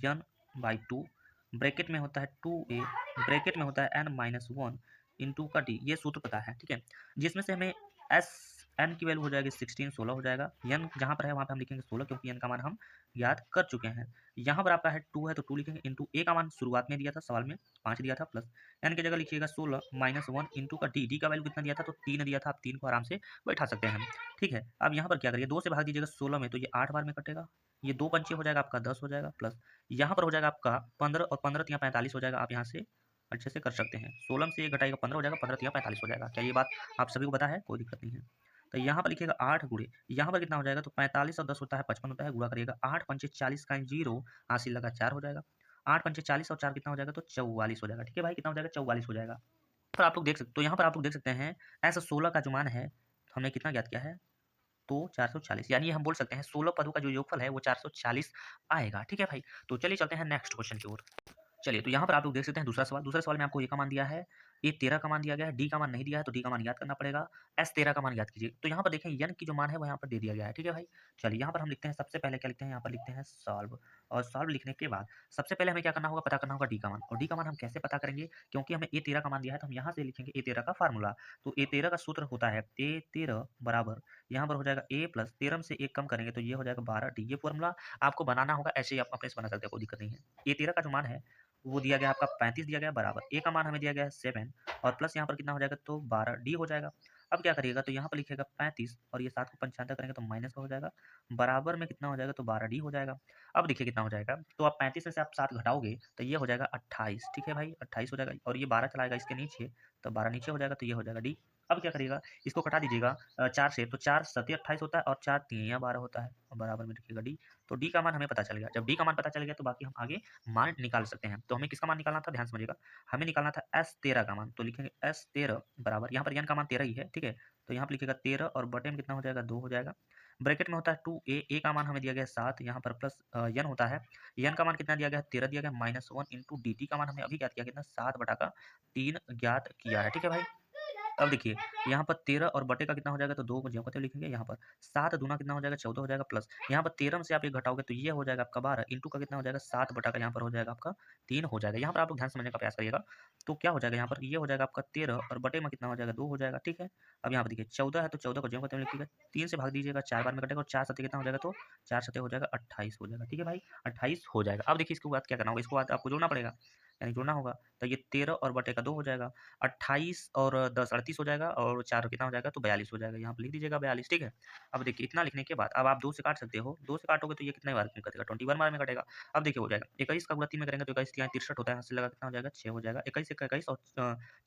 एन बाई टू, ब्रैकेट में होता है 2a, ब्रैकेट में होता है एन माइनस वन इंटू का डी। ये सूत्र पता है, ठीक है, जिसमें से हमें एस एन की वैल्यू हो जाएगी 16, 16 हो जाएगा। एन जहाँ पर है वहाँ पे हम लिखेंगे 16 क्योंकि एन का मान हम याद कर चुके हैं। यहाँ पर आपका है 2 है तो 2 लिखेंगे, इंटू ए का मान शुरुआत में दिया था, सवाल में 5 दिया था, प्लस एन की जगह लिखिएगा 16 माइनस वन इंटू का डी। डी का वैल्यू कितना दिया था, तो 3 दिया था, आप 3 को आराम से बैठा सकते हैं। ठीक है, अब यहाँ पर क्या करिए, 2 से भाग दीजिएगा 16 में तो ये 8 बार में कटेगा, ये 2 पंचे हो जाएगा आपका 10 हो जाएगा, प्लस यहाँ पर हो जाएगा आपका 15 और 15 तिया 45 हो जाएगा। आप यहाँ से अच्छे से कर सकते हैं, 16 से ये घटाएगा 15 हो जाएगा, 15 तिया 45 हो जाएगा। क्या ये बात आप सभी को पता है, कोई दिक्कत नहीं है। तो यहाँ पर लिखिएगा 8 गुणे, यहाँ पर कितना हो जाएगा, तो 45 और 10 होता है 55 होता है, गुणा करिएगा 8 पंचे 40 का 0, हासिल लगा 4 हो जाएगा। 8 पंचे 40 और 4 कितना हो जाएगा, तो 44 हो जाएगा। ठीक है भाई, कितना हो जाएगा, 44 हो जाएगा। तो आप लोग देख सकते, तो यहाँ पर आप लोग देख सकते हैं ऐसा 16 का जो मान है हमने कितना ज्ञात किया है, तो 440, यानी हम बोल सकते हैं 16 पदों का जो योगफल है वो 440 आएगा। ठीक है भाई, तो चलिए चलते हैं नेक्स्ट क्वेश्चन की ओर। चलिए, तो यहाँ पर आप लोग देख सकते हैं दूसरा सवाल। दूसरे सवाल में आपको ए का मान दिया है, ए 13 का मान दिया गया है, डी का मान नहीं दिया है तो डी का मान याद करना पड़ेगा, एस 13 का मान याद कीजिए। तो यहाँ पर देखें एन की जो मान है वो यहाँ पर दे दिया गया है। ठीक है भाई, चलिए यहाँ पर हम लिखते हैं, सबसे पहले क्या लिखते हैं, यहाँ पर लिखते हैं सॉल्व, और सॉल्व लिखने के बाद सबसे पहले हमें क्या करना होगा, पता करना होगा डी का मान। और डी का मान हम कैसे पता करेंगे, क्योंकि हमें ए 13 का मान दिया है तो हम यहाँ से लिखेंगे ए 13 का फार्मूला। तो ए 13 का सूत्र होता है ए 13 बराबर, यहाँ पर हो जाएगा ए प्लस 13 से 1 कम करेंगे तो ये हो जाएगा 12 डी। ये फॉर्मूला आपको बनाना होगा, ऐसे ही आप अपने से बना सकते हैं, कोई दिक्कत नहीं है। ए 13 का जो मान है वो दिया गया आपका 35 दिया गया बराबर, ए का मान हमें दिया गया है 7 और प्लस यहाँ पर कितना हो जाएगा, तो 12 डी हो जाएगा। अब क्या करिएगा, तो यहाँ पर लिखिएगा 35 और ये 7 को पंचांतर करेंगे तो माइनस का हो जाएगा, बराबर में कितना हो जाएगा, तो 12 डी हो जाएगा। अब देखिए कितना हो जाएगा, तो आप 35 में से आप 7 घटाओगे तो ये हो जाएगा 28। ठीक है भाई, 28 हो जाएगा और ये 12 चलाएगा इसके नीचे, तो 12 नीचे हो जाएगा तो ये हो जाएगा डी। अब क्या करिएगा, इसको कटा दीजिएगा 4 से, तो 4 सत्ती 28 होता है और 4 तीन 12 होता है, और बराबर में रखिएगा डी। तो डी का मान हमें पता चल गया। जब डी का मान पता चल गया तो बाकी हम आगे मान निकाल सकते हैं। तो हमें किसका मान निकालना था, ध्यान समझिएगा, हमें निकालना था एस 13 का मान। तो लिखेंगे एस 13 बराबर, यहाँ पर एन का मान 13 ही है, ठीक है, तो यहाँ पर लिखिएगा 13 और बटे में कितना हो जाएगा, 2 हो जाएगा। ब्रैकेट में होता है 2a, ए का मान हमें दिया गया है 7, यहाँ पर प्लस एन होता है, एन का मान कितना दिया गया है, 13 दिया गया, minus one into D. D का मान हमने अभी ज्ञात किया कितना, 7 बटा का 3 ज्ञात किया है। ठीक है भाई, अब देखिए यहाँ पर 13 और बटे का कितना हो जाएगा, तो 2 को ज्यों का त्यों लिखेंगे। यहाँ पर 7 दूना कितना हो जाएगा, 14 हो जाएगा, प्लस यहाँ पर 13 में से आप ये घटाओगे तो ये हो जाएगा आपका 12 इंटू का कितना हो जाएगा, 7 बटा का यहाँ पर हो जाएगा आपका 3 हो जाएगा। यहाँ पर आप लोग ध्यान से समझने का प्रयास करिएगा। तो क्या हो जाएगा, यहाँ पर ये हो जाएगा आपका 13 और बटे में कितना हो जाएगा, 2 हो जाएगा। ठीक है, अब यहाँ पर देखिए 14 है तो 14 को ज्यों का त्यों लिखिएगा, 3 से भाग दीजिएगा, 4 बार में कटेगा और 4 सत्ते कितना हो जाएगा, तो 4 सत्ते हो जाएगा 28 हो जाएगा। ठीक है भाई, 28 हो जाएगा। अब देखिए इसके बाद क्या करना होगा, इसको बाद आपको जोड़ना पड़ेगा। यानी जोड़ना होगा, तो ये 13 और बटे का 2 हो जाएगा, 28 और 10 38 हो जाएगा, और 4 कितना हो जाएगा, तो 42 हो जाएगा। यहाँ पर लिख दीजिएगा 42, ठीक है। अब देखिए इतना लिखने के बाद अब आप 2 से काट सकते हो, 2 से काटोगे तो ये कितने बार में कटेगा, 21 बार में कटेगा। अब देखिए हो जाएगा 21 का गुणा 3 में करेंगे तो 21 तिया 63 होता है, हाथ से लगा कितना हो जाएगा, 6 हो जाएगा, 21 एक 21 और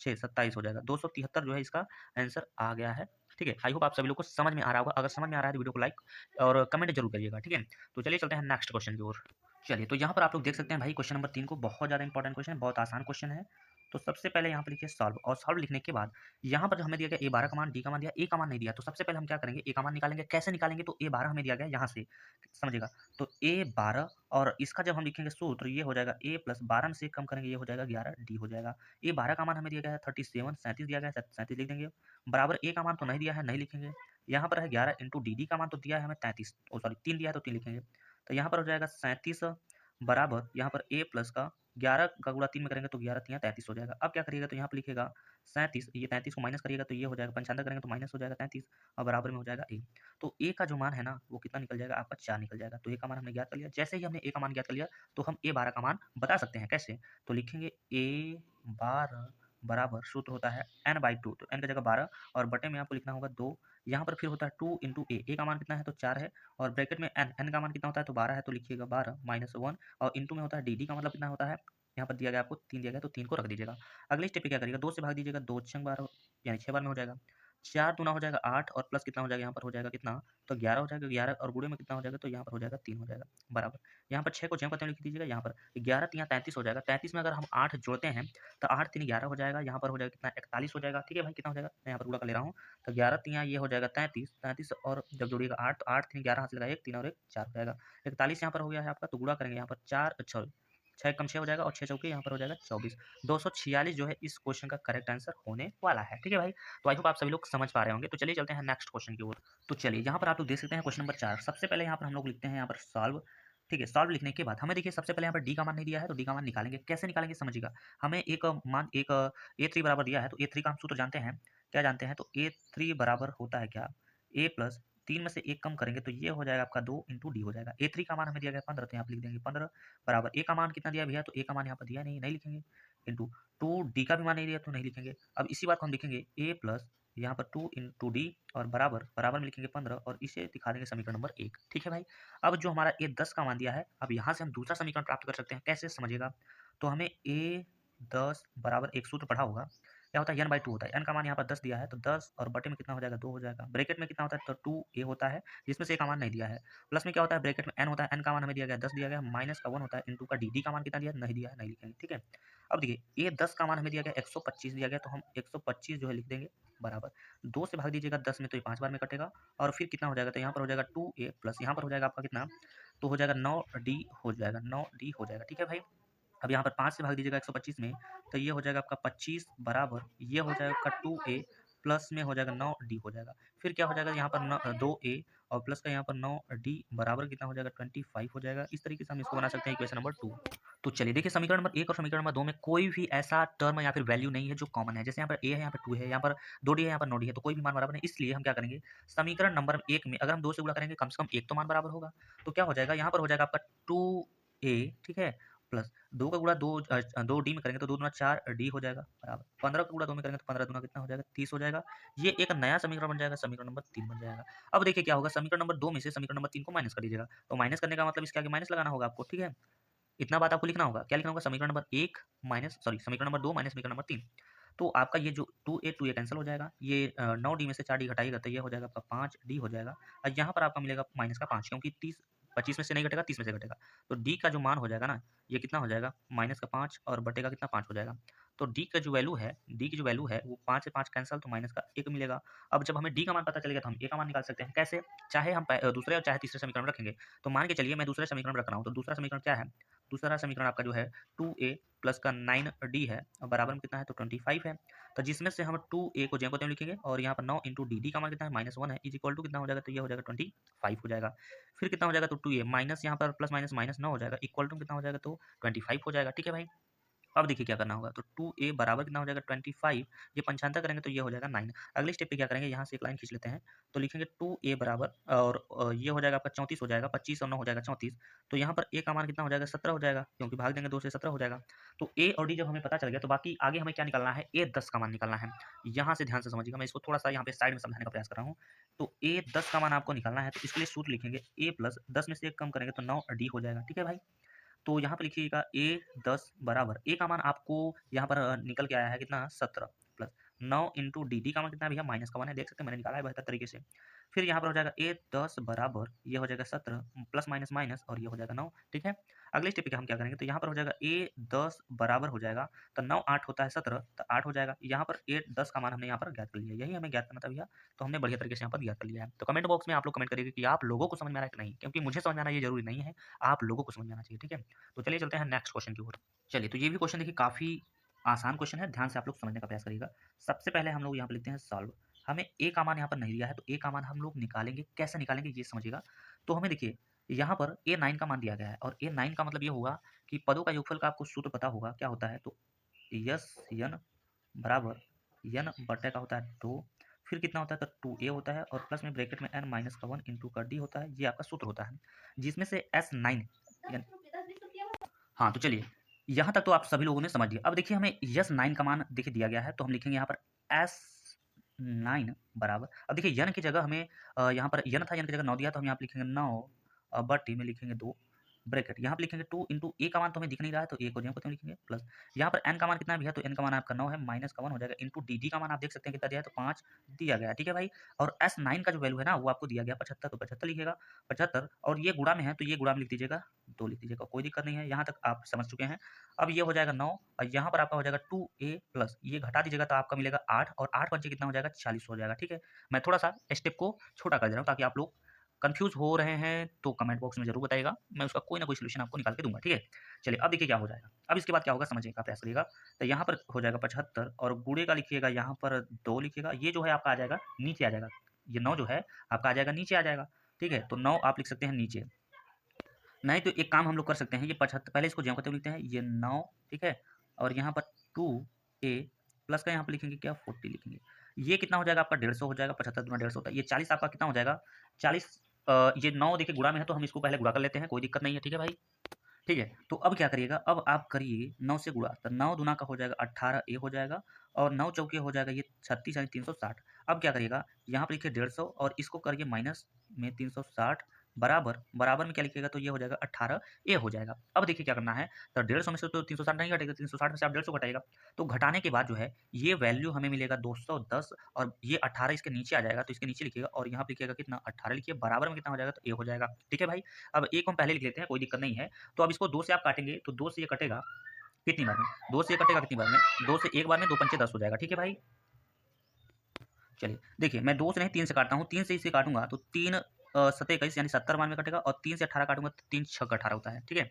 6 27 हो जाएगा, 273 जो है इसका आंसर आ गया है, ठीक है। आई होप आप सभी लोग को समझ में आ रहा होगा। अगर समझ में आ रहा है तो वीडियो को लाइक और कमेंट जरूर करिएगा, ठीक है। तो चलिए चलते हैं नेक्स्ट क्वेश्चन की ओर। चलिए, तो यहाँ पर आप लोग देख सकते हैं भाई, क्वेश्चन नंबर 3 को बहुत ज़्यादा इंपॉर्टेंट क्वेश्चन है, बहुत आसान क्वेश्चन है। तो सबसे पहले यहाँ पर लिखिए सॉल्व, और सॉल्व लिखने के बाद यहाँ पर जो हमें दिया गया A12 का मान, D का मान दिया, A का मान नहीं दिया, तो सबसे पहले हम क्या करेंगे, A का मान निकालेंगे। कैसे निकालेंगे, तो A12 हमें दिया गया यहाँ से, समझिएगा। तो A12 और इसका जब हम लिखेंगे सूत्र, ये हो जाएगा A प्लस 12 में से कम करेंगे, ये हो जाएगा 11, D हो जाएगा। A12 का मान हमें दिया गया है 37, 37 दिया गया है, 37 लिख देंगे, बराबर A का मान तो नहीं दिया है, नहीं लिखेंगे। यहाँ पर है 11 इंटू डी का मान तो दिया है हमें 33, सॉरी 3 दिया है तो 3 लिखेंगे। तो यहाँ पर हो जाएगा 37 बराबर यहाँ पर A प्लस का 11 का गुणा 3 में करेंगे तो 11 तिया 33 हो जाएगा। अब क्या करिएगा, तो यहाँ पर लिखेगा 37, ये 33 को माइनस करिएगा तो ये हो जाएगा 95 करेंगे तो माइनस हो जाएगा 33, और बराबर में हो जाएगा A। तो A का जो मान है ना वो कितना निकल जाएगा, आपका 4 निकल जाएगा। तो A का मान हमने ज्ञात कर लिया। जैसे ही हमने A का मान ज्ञात कर लिया तो हम A12 का मान बता सकते हैं। कैसे, तो लिखेंगे A12 बराबर, सूत्र होता है n/2, तो n की जगह 12 और बटे में आपको लिखना होगा 2। यहाँ पर फिर होता है 2 इंटू ए का मान कितना है, तो 4 है, और ब्रैकेट में n का मान कितना होता है, तो 12 है, तो लिखिएगा 12 माइनस 1, और इंटू में होता है डी का मतलब कितना होता है, यहाँ पर दिया गया आपको 3 दिया गया, तो 3 को रख दीजिएगा। अगले स्टेप पे क्या करिएगा, 2 से भाग दीजिएगा, 2 छंग 12 यानी 6 बार में हो जाएगा, 4 दूना हो जाएगा 8, और प्लस कितना हो जाएगा, यहाँ पर हो जाएगा कितना, तो 11 हो जाएगा, 11 और गुणे में कितना हो जाएगा, तो यहाँ पर हो जाएगा 3 हो जाएगा, बराबर। यहाँ पर 6 को 6 लिख दीजिएगा, यहाँ पर 11 तिया 33 हो जाएगा, 33 में अगर हम 8 जोड़ते हैं तो 8 3 11 हो जाएगा, यहाँ पर हो जाएगा कितना, 41 हो जाएगा, ठीक है भाई। कितना हो जाएगा, मैं यहाँ पर गुणा कर ले रहा हूँ, तो 11 तिया ये हो जाएगा 33, 33 और जब जोड़िएगा 8, तो 8 3 11 हाथ से लगा 1 3 और 1 4 हो जाएगा, 41 यहाँ पर हो गया है आपका। तो गुणा करेंगे यहाँ पर 4 अच्छा 6 कम 6 हो जाएगा, और 6 चौके यहाँ पर हो जाएगा 24, 246 जो है इस क्वेश्चन का करेक्ट आंसर होने वाला है, ठीक है भाई। तो आई होप आप सभी लोग समझ पा रहे होंगे। तो चलिए चलते हैं नेक्स्ट क्वेश्चन की ओर। तो चलिए यहाँ पर आप लोग देख सकते हैं क्वेश्चन नंबर 4। सबसे पहले यहाँ पर हम लोग लिखते हैं यहाँ पर सॉल्व, ठीक है। सॉल्व लिखने के बाद हमें देखिए सबसे पहले यहाँ पर डी का मान नहीं दिया है, तो डी का मान निकालेंगे। कैसे निकालेंगे समझिएगा, हमें एक मान एक A3 बराबर दिया है, तो A3 का हम सूत्र जानते हैं, क्या जानते हैं, तो A3 बराबर होता है क्या, A प्लस 3 में से 1 कम करेंगे तो ये हो जाएगा आपका 2 इंटू डी हो जाएगा। A3 का मान हमें दिया गया 15, तो यहाँ पर लिख देंगे 15 बराबर A का मान कितना दिया भैया, तो A का मान यहाँ पर दिया नहीं, नहीं लिखेंगे, इंटू 2 डी का भी मान नहीं दिया तो नहीं लिखेंगे। अब इसी बात को हम लिखेंगे A प्लस यहाँ पर 2 इंटू डी और बराबर, बराबर में लिखेंगे 15, और इसे दिखा देंगे समीकरण नंबर 1, ठीक है भाई। अब जो हमारा A10 का मान दिया है, अब यहाँ से हम दूसरा समीकरण प्राप्त कर सकते हैं। कैसे समझिएगा, तो हमें A10 बराबर एक सूत्र पढ़ा होगा, क्या होता है, n/2 होता है। n का मान यहाँ पर 10 दिया है, तो 10 और बटे में कितना हो जाएगा, 2 हो जाएगा। ब्रैकेट में कितना होता है, तो 2a होता है, जिसमें से a का मान नहीं दिया है। प्लस में क्या होता है, ब्रैकेट में n होता है, n का मान हमें दिया गया 10 दिया गया, माइनस का 1 होता है, इंटू का डी का मान कितना दिया, नहीं दिया है, नहीं लिखेंगे, ठीक है। अब देखिए A10 का मान हमें दिया गया 125 दिया गया, तो हम 125 जो है लिख देंगे, बराबर 2 से भाग दीजिएगा 10 में, तो ये 5 बार में कटेगा, और फिर कितना हो जाएगा, तो यहाँ पर हो जाएगा 2a प्लस यहाँ पर हो जाएगा आपका कितना, तो हो जाएगा 9d हो जाएगा, 9d हो जाएगा, ठीक है भाई। अब यहाँ पर 5 से भाग दीजिएगा 125 में, तो ये हो जाएगा आपका 25 बराबर, ये हो जाएगा आपका 2a प्लस में हो जाएगा 9d हो जाएगा। फिर क्या हो जाएगा, यहाँ पर 2a और प्लस का यहाँ पर 9d बराबर कितना हो जाएगा, 25 हो जाएगा। इस तरीके से हम इसको बना सकते हैं इक्वेशन नंबर 2। तो चलिए देखिए समीकरण नंबर 1 और समीकरण नंबर 2 में कोई भी ऐसा टर्म या फिर वैल्यू नहीं है जो कॉमन है। जैसे यहाँ पर a है, यहाँ पर 2 है, यहाँ पर 2d है, यहाँ पर 9d है, तो कोई भी मान बराबर नहीं। इसलिए हम क्या करेंगे, समीकरण नंबर 1 में अगर हम 2 से गुणा करेंगे, कम से कम एक तो मान बराबर होगा। तो क्या हो जाएगा, यहाँ पर हो जाएगा आपका 2a, ठीक है, प्लस 2 का गुणा 2 डी में करेंगे तो 2 दूना 4 डी हो जाएगा, बराबर 15 का गुणा 2 में करेंगे तो 15 दूना कितना हो जाएगा, 30 हो जाएगा। ये एक नया समीकरण बन जाएगा, समीकरण नंबर 3 बन जाएगा। अब देखिए क्या होगा, समीकरण नंबर 2 में से समीकरण नंबर 3 को माइनस कर दीजिएगा। तो माइनस करने का मतलब इसके आगे माइनस लगाना होगा आपको, ठीक है। इतना बात आपको लिखना होगा। क्या लिखना होगा, समीकरण नंबर 1 माइनस सॉरी समीकरण नंबर 2 माइनस समीकरण नंबर 3। तो आपका ये जो 2a कैंसिल हो जाएगा, ये 9d में से 4d घटाइएगा तो ये हो जाएगा आपका 5d हो जाएगा, और यहाँ पर आपका मिलेगा माइनस का 5, क्योंकि 30 25 में से नहीं घटेगा, 30 में से घटेगा। तो d का जो मान हो जाएगा ना, ये कितना हो जाएगा, माइनस का 5 और बटे का कितना 5 हो जाएगा। तो d का जो वैल्यू है, d की जो वैल्यू है वो 5 से 5 कैंसिल, तो माइनस का 1 मिलेगा। अब जब हमें d का मान पता चलेगा तो हम a का मान निकाल सकते हैं। कैसे, चाहे हम दूसरे और चाहे तीसरे समीकरण रखेंगे। तो मान के चलिए मैं दूसरे समीकरण रख रहा हूँ, तो दूसरा समीकरण क्या है, दूसरा समीकरण आपका जो है 2a प्लस का 9d है, और बराबर में कितना है, तो 25 है। तो जिसमें से हम 2a को जेम को तेम लिखेंगे, और यहाँ पर 9 इंटू डी का मान कितना है, -1 है, इज इक्वल टू कितना हो जाएगा, तो ये हो जाएगा 25 हो जाएगा। फिर कितना हो जाएगा, तो 2a माइनस यहाँ पर प्लस माइनस माइनस 9 हो जाएगा, इक्वल टू कितना हो जाएगा, तो 25 हो जाएगा, ठीक है भाई। अब देखिए क्या करना होगा, तो 2a बराबर कितना हो जाएगा 25, ये पंचांतर करेंगे तो ये हो जाएगा 9। अगले स्टेप पे क्या करेंगे, यहाँ से एक लाइन खींच लेते हैं, तो लिखेंगे 2a बराबर और ये हो जाएगा आपका 34 हो जाएगा, 25 और 9 हो जाएगा 34। तो यहाँ पर a का मान कितना हो जाएगा 17 हो जाएगा, क्योंकि भाग देंगे 2 से 17 हो जाएगा। तो a और d जब हमें पता चल गया तो बाकी आगे हमें क्या निकालना है, a 10 का मान निकालना है। यहाँ से ध्यान से समझिएगा, मैं इसको थोड़ा सा यहाँ पे साइड में समझाने का प्रयास कर रहा हूँ। तो a 10 का मान आपको निकालना है, तो इसके लिए सूत्र लिखेंगे a प्लस 10 में से 1 कम करेंगे तो 9 d हो जाएगा। ठीक है भाई, तो यहाँ पे लिखिएगा a 10 बराबर a का मान आपको यहाँ पर निकल के आया है कितना 17 प्लस 9 इंटू डी का मान कितना है भैया, माइनस का मान है, देख सकते हैं मैंने निकाला है बेहतर तरीके से। फिर यहाँ पर हो जाएगा a 10 बराबर ये हो जाएगा 17 प्लस माइनस माइनस और ये हो जाएगा 9। ठीक है, अगले स्टेप पे हम क्या करेंगे, तो यहाँ पर हो जाएगा a 10 बराबर हो जाएगा, तो 9 8 होता है 17, तो 8 हो जाएगा। यहाँ पर a 10 का मान हमने यहाँ पर ज्ञात कर लिया, यही हमें ज्ञात करना था भैया, तो हमने बढ़िया तरीके से यहाँ पर ज्ञात कर लिया है। तो कमेंट बॉक्स में आप लोग कमेंट करिएगा कि आप लोगों को समझ में आ रहा है कि नहीं, क्योंकि मुझे समझ में आना ये जरूरी नहीं है, आप लोगों को समझ में आना चाहिए। ठीक है, तो चलिए चलते हैं नेक्स्ट क्वेश्चन की ओर। चलिए, तो ये भी क्वेश्चन देखिए काफ़ी आसान क्वेश्चन है, ध्यान से आप लोग समझने का प्रयास करिएगा। सबसे पहले हम लोग यहाँ पे लिखते हैं सॉल्व। हमें ए का मान यहाँ पर नहीं दिया है, तो ए का मान हम लोग निकालेंगे, कैसे निकालेंगे ये समझिएगा। तो हमें देखिए यहाँ पर ए 9 का मान दिया गया है, और ए 9 का मतलब ये होगा कि पदों का योगफल का आपको सूत्र पता होगा क्या होता है, तो यस यन बराबर यन बटे का होता है 2, फिर कितना होता है, तो 2a होता है, और प्लस में ब्रैकेट में n माइनस का 1 इंटू कर डी होता है, ये आपका सूत्र होता है, जिसमें से S9 हाँ, तो चलिए यहाँ तक तो आप सभी लोगों ने समझ लिया। अब देखिए हमें यस 9 का मान देखिए दिया गया है, तो हम लिखेंगे यहाँ पर S9 बराबर, अब देखिए यन की जगह हमें यहाँ पर यन था, यन की जगह 9 दिया, तो हम यहाँ पे लिखेंगे 9 बटे में लिखेंगे 2 ब्रैकेट, यहाँ पे लिखेंगे 2 इंटू ए का मान तो हमें दिख नहीं रहा है, तो ए को जगह पर लिखेंगे प्लस, यहाँ पर एन का मान कितना है भैया, तो एन का मान आपका 9 है, माइनस का 1 हो जाएगा, इंटू डी का मान आप देख सकते हैं कितना दिया है, तो 5 दिया गया है। ठीक है भाई, और S9 का जो वैल्यू है ना वो आपको दिया गया 75, तो 75 लिखिएगा 75, और ये गुणा में है तो ये गुणा में लिख दीजिएगा 2 लिख दीजिएगा, कोई दिक्कत नहीं है, यहाँ तक आप समझ चुके हैं। अब ये हो जाएगा 9, और यहाँ पर आपका हो जाएगा 2a प्लस ये घटा दीजिएगा तो आपका मिलेगा 8, और 8 पंचे कितना हो जाएगा 40 हो जाएगा। ठीक है, मैं थोड़ा सा स्टेप को छोटा कर दे रहा हूँ ताकि आप लोग कंफ्यूज हो रहे हैं तो कमेंट बॉक्स में जरूर बताइएगा, मैं उसका कोई ना कोई सोल्यूशन आपको निकाल के दूंगा। ठीक है, चलिए अब देखिए क्या हो जाएगा, अब इसके बाद क्या होगा समझने का प्रयास करिएगा। तो यहाँ पर हो जाएगा 75, और गुणे का लिखिएगा यहाँ पर 2 लिखिएगा, ये जो है आपका आ जाएगा नीचे आ जाएगा, ये 9 जो है आपका आ जाएगा नीचे आ जाएगा। ठीक है, तो 9 आप लिख सकते हैं नीचे, नहीं तो एक काम हम लोग कर सकते हैं, ये 75 पहले इसको ज्यों करते हुए लिखते हैं, ये 9 ठीक है, और यहाँ पर 2a प्लस का यहाँ पर लिखेंगे क्या 40 लिखेंगे, ये कितना हो जाएगा आपका 150 हो जाएगा, 75 दूना 150 होता है, ये 40 आपका कितना हो जाएगा 40, ये 9 देखिए गुणा में है तो हम इसको पहले गुणा कर लेते हैं, कोई दिक्कत नहीं है। ठीक है भाई, ठीक है, तो अब क्या करिएगा, अब आप करिए 9 से गुणा, तो 9 दूना का हो जाएगा 18a हो जाएगा, और 9 चौके हो जाएगा ये 36 यानी 360। अब क्या करिएगा, यहाँ पर लिखिए 150 और इसको करिए माइनस में 360 बराबर, बराबर में क्या लिखिएगा, तो ये हो जाएगा 18a हो जाएगा। अब देखिए क्या करना है, तो 150 में से तो 360 नहीं घटेगा, 360 में से आप 150 घटाएगा, तो घटाने के बाद जो है ये वैल्यू हमें मिलेगा 210, और ये 18 इसके नीचे आ जाएगा, तो इसके नीचे लिखिएगा, और यहाँ पे लिखिएगा कितना 18 लिखिए, बराबर में कितना हो जाएगा, तो a हो जाएगा। ठीक है भाई, अब a को हम पहले लिख लेते हैं, कोई दिक्कत नहीं है। तो अब इसको 2 से आप काटेंगे, तो 2 से ये कटेगा कितनी बार में, 2 से ये कटेगा कितनी बार में, 2 से एक बार में, 2 पंचे 10 हो जाएगा। ठीक है भाई, चलिए देखिए मैं 2 से नहीं 3 से काटता हूँ, 3 से इसे काटूंगा तो 3 सत्ते 21 यानी 70 बार में कटेगा, और 3 से 18 काटूंगा तो 3 छक 18 होता है। ठीक है,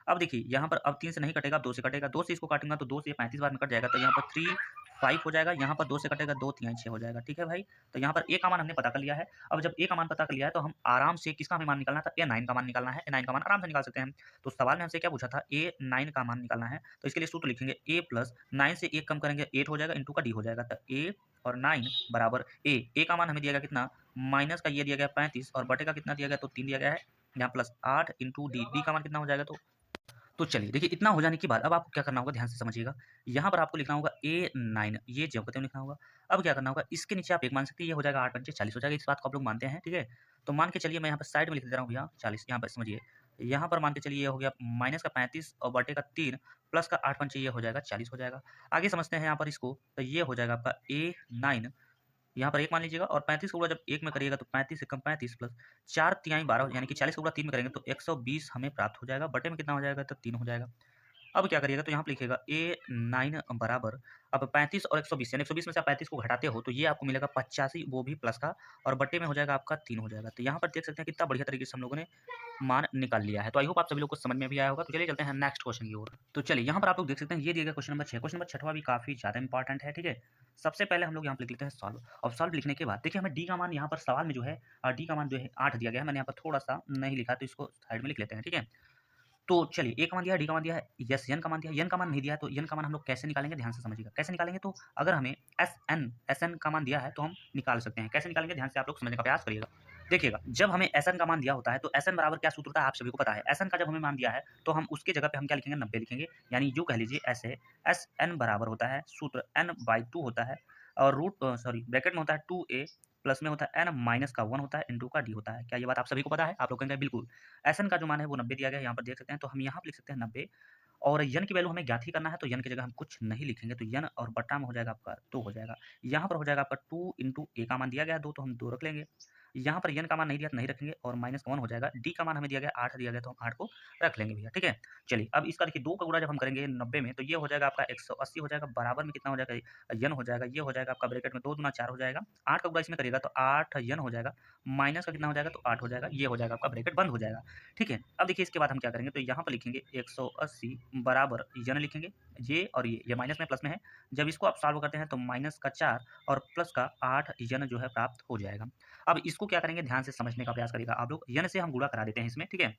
अब देखिए यहाँ पर अब 3 से नहीं कटेगा, 2 से कटेगा, 2 से इसको काटूंगा तो 2 से 35 बार में कट जाएगा, तो यहाँ पर 3 5 हो जाएगा, यहाँ पर 2 से कटेगा 2 3 6 हो जाएगा। ठीक है भाई, तो यहाँ पर ए का मान हमने पता कर लिया है। अब जब ए का मान पता कर लिया है तो हम आराम से किसका हमें मान निकालना था, ए9 का मान निकालना है, ए9 का मान आराम से निकाल सकते हैं। तो सवाल में हमसे क्या पूछा था, ए9 का मान निकालना है, तो इसके लिए सूत्र लिखेंगे ए प्लस 9 से 1 कम करेंगे 8 हो जाएगा, इंटू का डी हो जाएगा, तो ए और 9 बराबर ए का मान हमें दिया गया कितना, माइनस का ये दिया गया 35, और बटे का कितना दिया गया, तो 3 दिया गया है, यहाँ प्लस 8 इंटू डी का मान कितना हो जाएगा, तो चलिए देखिए इतना हो जाने के बाद अब आपको क्या करना होगा, ध्यान से समझिएगा, यहाँ पर आपको लिखना होगा a9, ये ज्यों लिखना होगा। अब क्या करना होगा, इसके नीचे आप एक मान सकते हैं, ये हो जाएगा 8 पंचे 40 हो जाएगा, इस बात को आप लोग मानते हैं। ठीक है, तो मान के चलिए मैं यहाँ पर साइड में लिख दे रहा हूँ भैया 40, यहाँ पर समझिए, यहाँ पर मान के चलिए ये हो गया माइनस का 35 और बटे का 3 प्लस का 8 पंचे ये हो जाएगा 40 हो जाएगा। आगे समझते हैं यहाँ पर इसको, तो ये हो जाएगा आपका a9, यहाँ पर 1 मान लीजिएगा, और 35 का गुणा जब 1 में करिएगा तो 35 से कम 35 प्लस 4 तिहाई 12 यानी कि 40 का गुणा 3 में करेंगे तो 120 हमें प्राप्त हो जाएगा, बटे में कितना हो जाएगा, तो 3 हो जाएगा। अब क्या करिएगा, तो यहाँ पे लिखिएगा a9 बराबर, अब 35 और 120 यानी 120 में से आप 35 को घटाते हो तो ये आपको मिलेगा 85, वो भी प्लस का, और बटे में हो जाएगा आपका 3 हो जाएगा। तो यहाँ पर देख सकते हैं कितना बढ़िया तरीके से हम लोगों ने मान निकाल लिया है। तो आई होप आप सभी लोग को समझ में भी आया होगा। तो चलिए चलते हैं नेक्स्ट क्वेश्चन की ओर। तो चलिए यहाँ पर आप लोग देख सकते हैं ये दिया गया क्वेश्चन नंबर 6, क्वेश्चन नंबर 6वां भी काफी ज्यादा इंपॉर्टेंट है। ठीक है, सबसे पहले हम लोग यहाँ पे लिख लेते हैं सॉल्व, और सॉल्व लिखने के बाद देखिए हमें डी का मान यहाँ पर सवाल में जो है डी का मान जो है 8 दिया गया है, मैंने यहाँ पर थोड़ा सा नहीं लिखा तो इसको साइड में लिख लेते हैं। ठीक है, तो चलिए ए का मान दिया है, डी का मान दिया है, यस एन का मान दिया है, एन का मान नहीं दिया है, तो एन का मान हम लोग कैसे निकालेंगे ध्यान से समझिएगा। कैसे निकालेंगे, तो अगर हमें एस एन का मान दिया है तो हम निकाल सकते हैं। कैसे निकालेंगे ध्यान से आप लोग समझने का प्रयास करिएगा। देखिएगा, जब हमें एस एन का मान दिया होता है तो एस एन बराबर क्या सूत्र होता है आप सभी को पता है। एस एन का जब हमें मान दिया है तो हम उसके जगह पे हम क्या लिखेंगे, 90 लिखेंगे। यानी यूँ कह लीजिए ऐसे, एस एन बराबर होता है सूत्र n/2 होता है और सॉरी ब्रैकेट में होता है 2a प्लस में होता है n माइनस का 1 होता है इंटू का d होता है। क्या ये बात आप सभी को पता है? आप लोग कहेंगे बिल्कुल। एस एन का जो मान है वो 90 दिया गया है, यहाँ पर देख सकते हैं, तो हम यहाँ पे लिख सकते हैं 90 और यन की वैल्यू हमें ज्ञात ही करना है, तो यन की जगह हम कुछ नहीं लिखेंगे, तो यन और बटा में हो जाएगा आपका 2 हो जाएगा। यहाँ पर हो जाएगा आपका 2 इंटू ए का मान दिया गया है 2, तो हम 2 रख लेंगे। यहाँ पर यन का मान नहीं दिया तो नहीं रखेंगे और माइनस 1 हो जाएगा। डी का मान हमें दिया गया 8 दिया गया, तो हम 8 को रख लेंगे भैया, ठीक है। चलिए अब इसका देखिए 2 का गुणा जब हम करेंगे 90 में, तो ये हो जाएगा आपका 180 हो जाएगा, बराबर में कितना हो जाएगा, यन हो जाएगा, ये हो जाएगा आपका ब्रैकेट में 2 दूना 4 हो जाएगा। 8 का गुणा इसमें करिएगा तो 8 यन हो जाएगा, माइनस का कितना हो जाएगा, तो 8 हो जाएगा, ये हो जाएगा आपका ब्रैकेट बंद हो जाएगा, ठीक है। अब देखिए इसके बाद हम क्या करेंगे, तो यहाँ पर लिखेंगे 180 बराबर यन लिखेंगे, ये और ये माइनस में प्लस में है। जब इसको आप सॉल्व करते हैं तो माइनस का 4 और प्लस का 8 यन जो है प्राप्त हो जाएगा। अब इसको क्या करेंगे ध्यान से समझने का प्रयास करिएगा आप लोग। यन से हम गुणा करा देते हैं इसमें, ठीक है।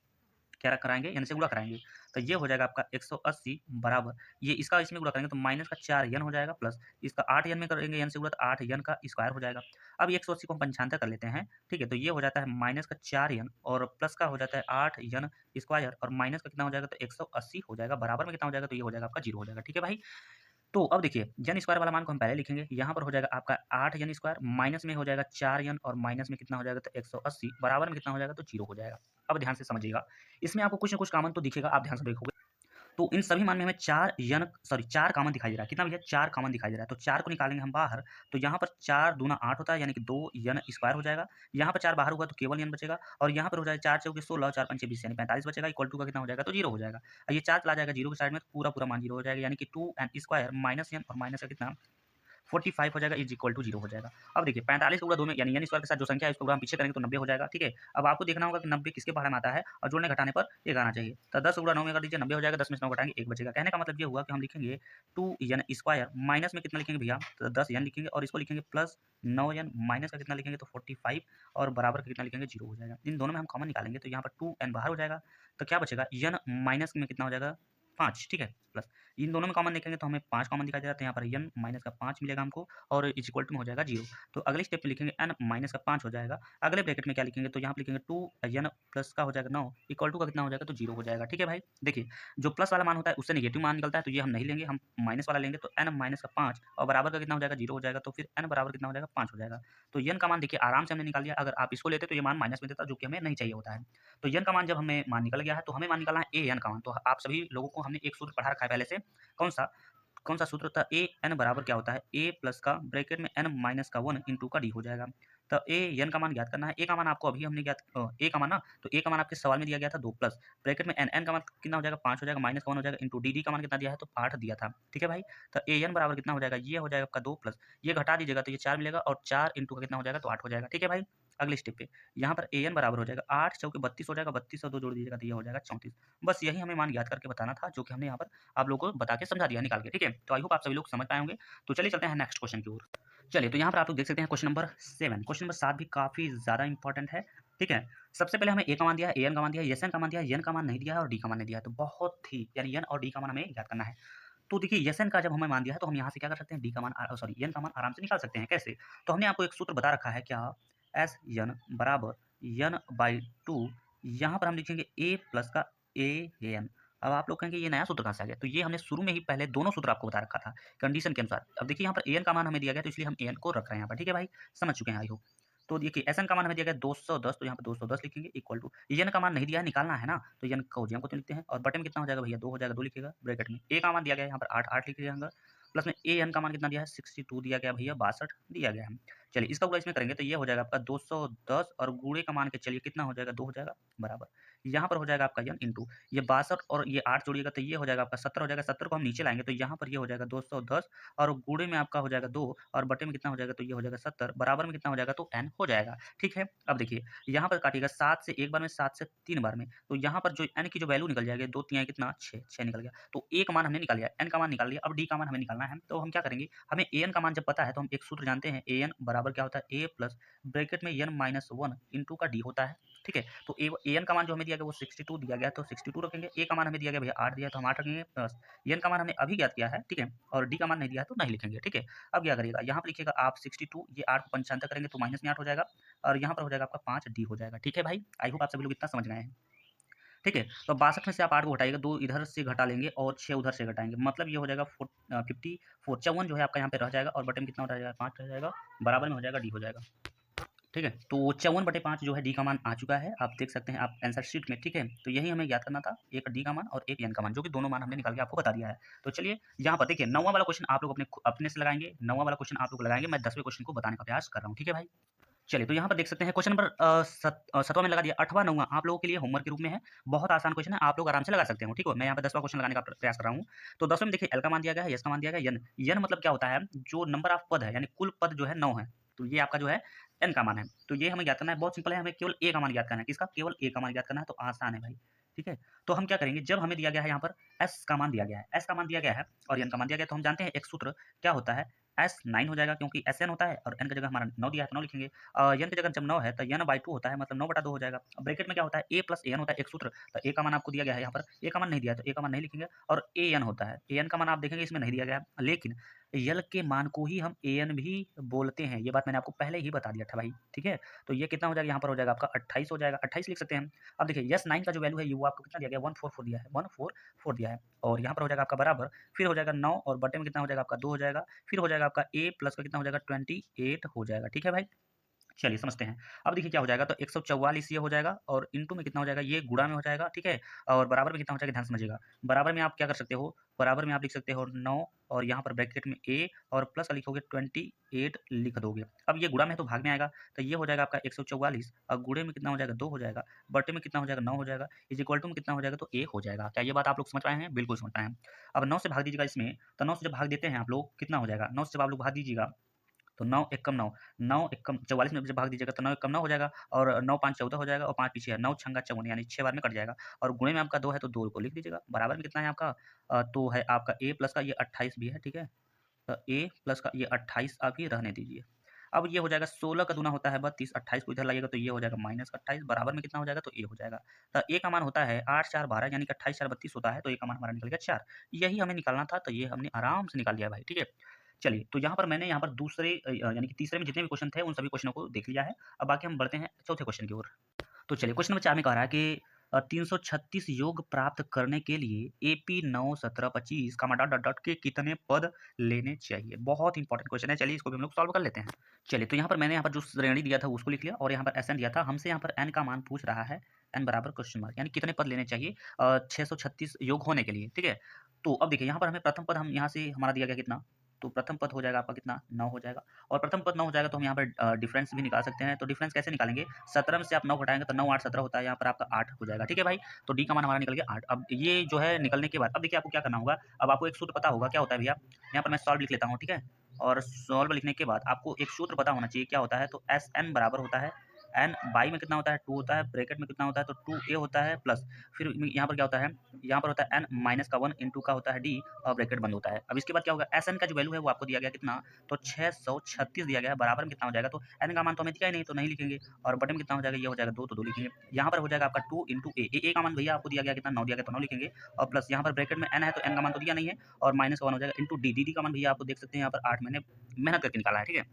क्या कराएंगे, यन से गुणा कराएंगे, तो ये हो जाएगा आपका 180 बराबर, ये इसका इसमें गुणा करेंगे तो माइनस का 4 यन हो जाएगा, प्लस इसका 8 यन में करेंगे यन से गुणा तो 8 यन का स्क्वायर हो जाएगा। अब 180 को हम पंचांतर कर लेते हैं, ठीक है, तो ये हो जाता है माइनस का 4 यन और प्लस का हो जाता है 8 यन स्क्वायर और माइनस का कितना हो जाएगा, तो 180 हो जाएगा, बराबर में कितना हो जाएगा, तो ये हो जाएगा आपका 0 हो जाएगा, ठीक है भाई। तो अब देखिए यन स्क्वायर वाला मान को हम पहले लिखेंगे, यहाँ पर हो जाएगा आपका 8 यन स्क्वायर, माइनस में हो जाएगा 4 यन और माइनस में कितना हो जाएगा, तो 180 बराबर में कितना हो जाएगा, तो 0 हो जाएगा। अब ध्यान से समझिएगा, इसमें आपको कुछ ना कुछ कॉमन तो दिखेगा, आप ध्यान से देखोगे तो इन सभी मान में हमें 4 कॉमन दिखाई दे रहा है। कितना भैया, 4 कॉमन दिखाई दे रहा है, तो 4 को निकालेंगे हम बाहर, तो यहाँ पर 4 दूना 8 होता है, यानी कि 2 यन स्क्वायर हो जाएगा। यहाँ पर 4 बाहर होगा तो केवल यन बचेगा और यहाँ पर हो जाएगा 4 चौके 16 4 पंचे 20 यानी 45 बचेगा, इक्वल टू का कितना हो जाएगा, तो 0 हो जाएगा। और ये 4 चला जाएगा 0 की साइड में, तो पूरा पूरा मान 0 हो जाएगा, यानी कि 2 एन स्क्वायर माइनस यन और माइनस का कितना 45 हो जाएगा, इज इक्वल टू 0 हो जाएगा। अब देखिए 45 को गुणा 2 में यानी एन स्क्वायर के साथ जो संख्या है इसको हम पीछे करेंगे तो 90 हो जाएगा, ठीक है। अब आपको देखना होगा कि 90 किसके बारे में आता है और जोड़ने घटाने पर एक आना चाहिए, तो 10 गुणा 9 में कर दीजिए 90 हो जाएगा, 10 में से 9 घटाएंगे 1 बचेगा। कहने का मतलब ये हुआ कि हम लिखेंगे 2 यन स्क्वायर माइनस में कितना लिखेंगे भैया, तो 10 यन लिखेंगे और इसको लिखेंगे प्लस 9 यन माइनस का कितना लिखेंगे, तो 45 और बराबर का कितना लिखेंगे, 0 हो जाएगा। इन दोनों में हम कॉमन निकालेंगे तो यहाँ पर 2 एन बाहर हो जाएगा, तो क्या बचेगा, यन माइनस में कितना हो जाएगा 5, ठीक है, प्लस इन दोनों में कॉमन देखेंगे तो हमें 5 कॉमन दिखाई दे रहा है, तो यहाँ पर यन माइनस का 5 मिलेगा हमको और इज इक्वल टू में हो जाएगा 0। तो अगले स्टेप में लिखेंगे एन माइनस का 5 हो जाएगा, अगले ब्रैकेट में क्या लिखेंगे, तो यहाँ पे लिखेंगे 2 यन प्लस का हो जाएगा 9 इक्वल टू का कितना हो जाएगा, तो 0 हो जाएगा, ठीक है भाई। देखिए जो प्लस वाला मान होता है उससे नेगेटिव मान निकलता है, तो ये हम नहीं लेंगे, हम माइनस वाला लेंगे, तो एन माइनस का 5 और बराबर का कितना हो जाएगा, 0 हो जाएगा, तो फिर एन बराबर कितना हो जाएगा, 5 हो जाएगा। तो यन का मान देखिए आराम से हमने निकाल लिया, अगर आप इसको लेते तो ये मान माइनस में देता, जो कि हमें नहीं चाहिए होता है। तो यन का मान जब हमें मान निकल गया है तो हमें मान निकालना है ए एन का मान। तो आप सभी लोगों को हमने एक सूत्र पढ़ा रखा है पहले से, कौन सा कौन सा सूत्र था, ए एन बराबर क्या होता है, ए प्लस का ब्रैकेट में एन माइनस का 1 इंटू का डी हो जाएगा। तो ए एन का मान ज्ञात करना है, ए का मान आपको अभी हमने ज्ञात ए का मान ना, तो ए का मान आपके सवाल में दिया गया था 2 प्लस ब्रैकेट में एन, एन का मान कितना हो जाएगा 5 हो जाएगा, माइनस का 1 हो जाएगा इंटू डी, डी का मान कितना दिया है, तो 8 दिया था, ठीक है भाई। तो ए एन बराबर कितना हो जाएगा, ये हो जाएगा आपका 2 प्लस ये घटा दीजिएगा तो ये 4 मिलेगा और 4 इंटू का कितना हो जाएगा, तो 8 हो जाएगा, ठीक है भाई। अगले स्टेप पे यहाँ पर ए एन बराबर हो जाएगा 8 चौके 32 हो जाएगा, 32 और 2 जोड़ दीजिएगा तो ये हो जाएगा 34। बस यही हमें मान याद करके बताना था, जो कि हमने यहाँ पर आप लोगों को बता के समझा दिया निकाल के, ठीक है। तो आई होप आप सभी लोग समझ पाए होंगे। तो चलिए चलते हैं नेक्स्ट क्वेश्चन की ओर। चलिए तो यहाँ पर आप लोग देख सकते हैं क्वेश्चन नंबर 7, क्वेश्चन नंबर 7 भी काफी ज्यादा इंपॉर्टेंट है, ठीक है। सबसे पहले हमें ए का मान दिया है, ए एन का मान दिया है, एस एन का मान दिया है, एन का मान नहीं दिया है और डी का मान नहीं दिया है, तो बहुत ही यानी एन और डी का मान हमें याद करना है। तो देखिए एस एन का जब हमें मान दिया है तो हम यहाँ से क्या कर सकते हैं, डी का मान सॉरी एन का मान आराम से निकाल सकते हैं। कैसे, तो हमने आपको एक सूत्र बता रखा है, क्या, एस एन बराबर एन बाई 2, यहाँ पर हम लिखेंगे ए प्लस का ए एन। अब आप लोग कहेंगे ये नया सूत्र कहाँ से आ गया, तो ये हमने शुरू में ही पहले दोनों सूत्र आपको बता रखा था कंडीशन के अनुसार। अब देखिए यहाँ पर ए एन का मान हमें दिया गया तो इसलिए हम ए एन को रख रहे हैं यहाँ पर, ठीक है भाई, समझ चुके हैं आई होप। तो देखिए एस एन का मान हमें दिया गया 210, तो यहाँ पर 210 लिखेंगे इक्वल टू एन का मान नहीं दिया है, निकालना है ना, तो एन को जी को तो लिखते हैं और बटे में कितना हो जाएगा भैया 2 हो जाएगा, 2 लिखिएगा ब्रैकेट में। ए का मान दिया गया है यहाँ पर 8 8 लिख जाएगा, प्लस में ए एन का मान कितना दिया है 62 दिया गया भैया, 62 दिया गया है। चलिए इसका गुणा इसमें करेंगे तो ये हो जाएगा आपका 210 और गुणे का मान के चलिए कितना हो जाएगा 2 हो जाएगा बराबर, यहाँ पर हो जाएगा आपका यन इंटू ये 62 और ये 8 जोड़िएगा तो ये हो जाएगा आपका 70 हो जाएगा, 70 को हम नीचे लाएंगे तो यहाँ पर ये हो जाएगा 210 और गुणे में आपका हो जाएगा 2 और बटे में कितना हो जाएगा, तो ये हो जाएगा 70 बराबर में कितना हो जाएगा, तो एन हो जाएगा, ठीक है। अब देखिए यहाँ पर काटिएगा 7 से एक बार में, 7 से 3 बार में, तो यहाँ पर जो एन की जो वैल्यू निकल जाएगी 2 3 कितना 6 निकल गया, तो ए का मान हमने निकाल लिया, एन का मान निकाल लिया। अब डी का मान हमें निकालना है, तो हम क्या करेंगे, हमें ए एन का मान जब पता है तो हम एक सूत्र जानते हैं, ए एन बराबर बराबर क्या होता है ए प्लस ब्रैकेट में n माइनस वन इंटू का डी होता है। ठीक है, तो ए एन का मान जो हमें दिया गया वो 62 दिया गया है, तो 62 रखेंगे। ए का मान हमें दिया गया भैया 8 दिया है, तो हम 8 रखेंगे प्लस एन का मान हमने अभी ज्ञात किया है, ठीक है, और डी का मान नहीं दिया है तो नहीं लिखेंगे। ठीक है, अब क्या करिएगा, यहाँ पर लिखिएगा आप 62, ये 8 को पंचांतर करेंगे तो माइनस में 8 हो जाएगा, और यहाँ पर हो जाएगा आपका 5 डी हो जाएगा। ठीक है भाई, आई होप आप सभी लोग इतना समझ गए हैं। ठीक है, तो 62 में से आप 8 को घटाइएगा, 2 इधर से घटा लेंगे और 6 उधर से घटाएंगे, मतलब ये हो जाएगा 54, 54 जो है आपका यहाँ पे रह जाएगा, और बटे में कितना हो जाएगा 5 रह जाएगा, बराबर में हो जाएगा डी हो जाएगा। ठीक है, तो 54/5 जो है डी का मान आ चुका है, आप देख सकते हैं आप आंसर शीट में। ठीक है, तो यही हमें याद करना था, एक डी का मान और एक एन का मान, जो कि दोनों मान हमने निकाल के आपको बता दिया है। तो चलिए यहाँ पर देखिए, 9वां वाला क्वेश्चन आप लोग अपने से लगाएंगे, 9वां वाला क्वेश्चन आप लोग लगाएंगे, मैं 10वें क्वेश्चन को बताने का प्रयास कर रहा हूँ। ठीक है भाई, चलिए, तो यहाँ पर देख सकते हैं क्वेश्चन नंबर 7वां में लगा दिया, 8वां 9वां आप लोगों के लिए होमवर्क के रूप में है। बहुत आसान क्वेश्चन है, आप लोग आराम से लगा सकते हो। ठीक है, मैं यहाँ पे 10वां क्वेश्चन लगाने का प्रयास कर रहा हूँ। तो 10वें में देखिए एल का मान दिया गया है, एस का मान दिया गया है, एन मतलब क्या होता है, जो नंबर ऑफ पद है, यानी कुल पद जो है 9 है, तो ये आपका जो है एन का मान है। तो ये हमें याद करना है, बहुत सिंपल है, हमें केवल ए का मान याद करना है। किसका? केवल ए का मान याद करना है, तो आसान है भाई। ठीक है, तो हम क्या करेंगे, जब हमें दिया गया है यहाँ पर एस का मान दिया गया है, एस का मान दिया गया है और एन का मान दिया गया है, तो हम जानते हैं एक सूत्र क्या होता है, एस 9 हो जाएगा, क्योंकि एस एन होता है और एन की जगह हमारा 9 दिया है तो 9 लिखेंगे। एन की जगह जब 9 है तो एन बाई 2 होता है, मतलब 9/2 हो जाएगा। ब्रैकेट में क्या होता है, ए प्लस एन होता है, एक सूत्र। तो ए का मान आपको दिया गया है, यहाँ पर ए का मान नहीं दिया है तो ए का मान नहीं लिखेंगे, और ए एन होता है, ए एन का मान आप देखेंगे इसमें नहीं दिया गया है, लेकिन यल के मान को ही हम ए एन भी बोलते हैं, ये बात मैंने आपको पहले ही बता दिया था भाई। ठीक है, तो ये कितना हो जाएगा, यहाँ पर हो जाएगा आपका 28 हो जाएगा, 28 लिख सकते हैं हम। अब देखिए यस 9 का जो वैल्यू है ये वो आपको कितना दिया गया, 144 दिया है, 144 दिया है, और यहाँ पर हो जाएगा आपका बराबर, फिर हो जाएगा 9 और बटे में कितना हो जाएगा आपका 2 हो जाएगा, फिर हो जाएगा आपका ए प्लस का कितना हो जाएगा 28 हो जाएगा। ठीक है भाई, चलिए समझते हैं। अब देखिए क्या हो जाएगा, तो 144 ये हो जाएगा, और इंटू में कितना हो जाएगा, ये गुणा में हो जाएगा। ठीक है, और बराबर में कितना हो जाएगा, ध्यान समझिएगा, बराबर में आप क्या कर सकते हो, बराबर में आप लिख सकते हो 9, और यहाँ पर ब्रैकेट में ए और प्लस का लिखोगे 28 लिख दोगे। अब ये गुणा में है तो भाग में आएगा, तो ये हो जाएगा आपका 144, और गुणे में कितना हो जाएगा 2 हो जाएगा, बटे में कितना हो जाएगा 9 हो जाएगा, इज इक्वल टू में कितना हो जाएगा, तो 1 हो जाएगा। क्या ये बात आप लोग समझ पाए हैं? बिल्कुल समझ पाए हैं। अब 9 से भाग दीजिएगा इसमें, तो 9 से जब भाग देते हैं आप लोग, कितना हो जाएगा, 9 से जब आप लोग भाग दीजिएगा तो 9 एकम 9, 9 एकम 44 में जब भाग दीजिएगा तो 9 एकम 9 हो जाएगा, और 9 5 14 हो जाएगा, और 5 पीछे है, 9 छंगा 54, यानी 6 बार में कट जाएगा, और गुणे में आपका 2 है तो 2 को लिख दीजिएगा, बराबर में कितना है आपका, तो है आपका ए प्लस का ये 28 भी है। ठीक है, तो ए प्लस का ये 28 आप ही रहने दीजिए। अब ये हो जाएगा 16 का दूना होता है 32, 28 को इधर लाइएगा तो ये हो जाएगा माइनस का 28, बराबर में कितना हो जाएगा, तो ए हो जाएगा। तो ए का मान होता है 8 4 12, यानी कि 28 4 32 होता है, तो ए का मान हमारा निकल गया 4। यही हमें निकालना था, तो ये हमने आराम से निकाल लिया भाई। ठीक है, चलिए, तो यहाँ पर मैंने यहाँ पर दूसरे यानी कि तीसरे में जितने भी क्वेश्चन थे उन सभी क्वेश्चनों को देख लिया है। अब बाकी हम बढ़ते हैं चौथे क्वेश्चन की ओर। तो चलिए, क्वेश्चन नंबर 4 में कह रहा है कि 336 योग प्राप्त करने के लिए एपी 9 17 25 का डॉट डॉट डॉट के कितने पद लेने चाहिए। बहुत इंपॉर्टेंट क्वेश्चन है, चलिए इसको भी हम लोग सॉल्व कर लेते हैं। चलिए, तो यहाँ पर मैंने यहाँ पर जो श्रेणी दिया था उसको लिख लिया, और यहाँ पर एस एन दिया था, हमसे यहाँ पर एन का मान पूछ रहा है, एन बराबर क्वेश्चन मार्क, यानी कितने पद लेने चाहिए 636 योग होने के लिए। ठीक है, तो अब देखिए यहाँ पर हमें प्रथम पद, हम यहाँ से हमारा दिया गया कितना, तो प्रथम पद हो जाएगा आपका कितना, 9 हो जाएगा, और प्रथम पद 9 हो जाएगा तो हम यहाँ पर डिफरेंस भी निकाल सकते हैं। तो डिफरेंस कैसे निकालेंगे, 17 में से आप 9 घटाएंगे तो 9 8 17 होता है, यहाँ पर आपका 8 हो जाएगा। ठीक है भाई, तो डी का मान हमारा निकल गया 8। अब ये जो है निकलने के बाद, अब देखिए आपको क्या करना होगा, अब आपको एक सूत्र पता होगा क्या होता है भैया, यहाँ पर मैं सॉल्व लिख लेता हूँ। ठीक है, और सॉल्व लिखने के बाद आपको एक सूत्र पता होना चाहिए, क्या होता है, तो एस एन बराबर होता है, एन बाई में कितना होता है 2 होता है, ब्रैकेट में कितना होता है, तो 2 ए होता है, प्लस फिर यहाँ पर क्या होता है, यहाँ पर होता है एन माइनस का 1 इंटू का होता है डी, और ब्रैकेट बंद होता है। अब इसके बाद क्या होगा, एस एन का जो वैल्यू है वो आपको दिया गया कितना, तो 636 दिया गया है, बराबर में कितना हो जाएगा, तो एन का मान तो हमें दिया ही नहीं तो नहीं लिखेंगे, और बटे में कितना हो जाएगा, ये हो जाएगा 2 तो 2 लिखेंगे। यहाँ पर हो जाएगा आपका 2 इंटू ए का मान भैया आपको दिया गया कितना, 9 दिया गया तो 9 लिखेंगे, और प्लस यहाँ पर ब्रैकेट में एन है तो एन का मान तो दिया नहीं है, और माइनस 1 हो जाएगा इंटू डी, डी का मान भैया आपको देख सकते हैं यहाँ पर 8 मैंने मेहनत करके निकाला है। ठीक है,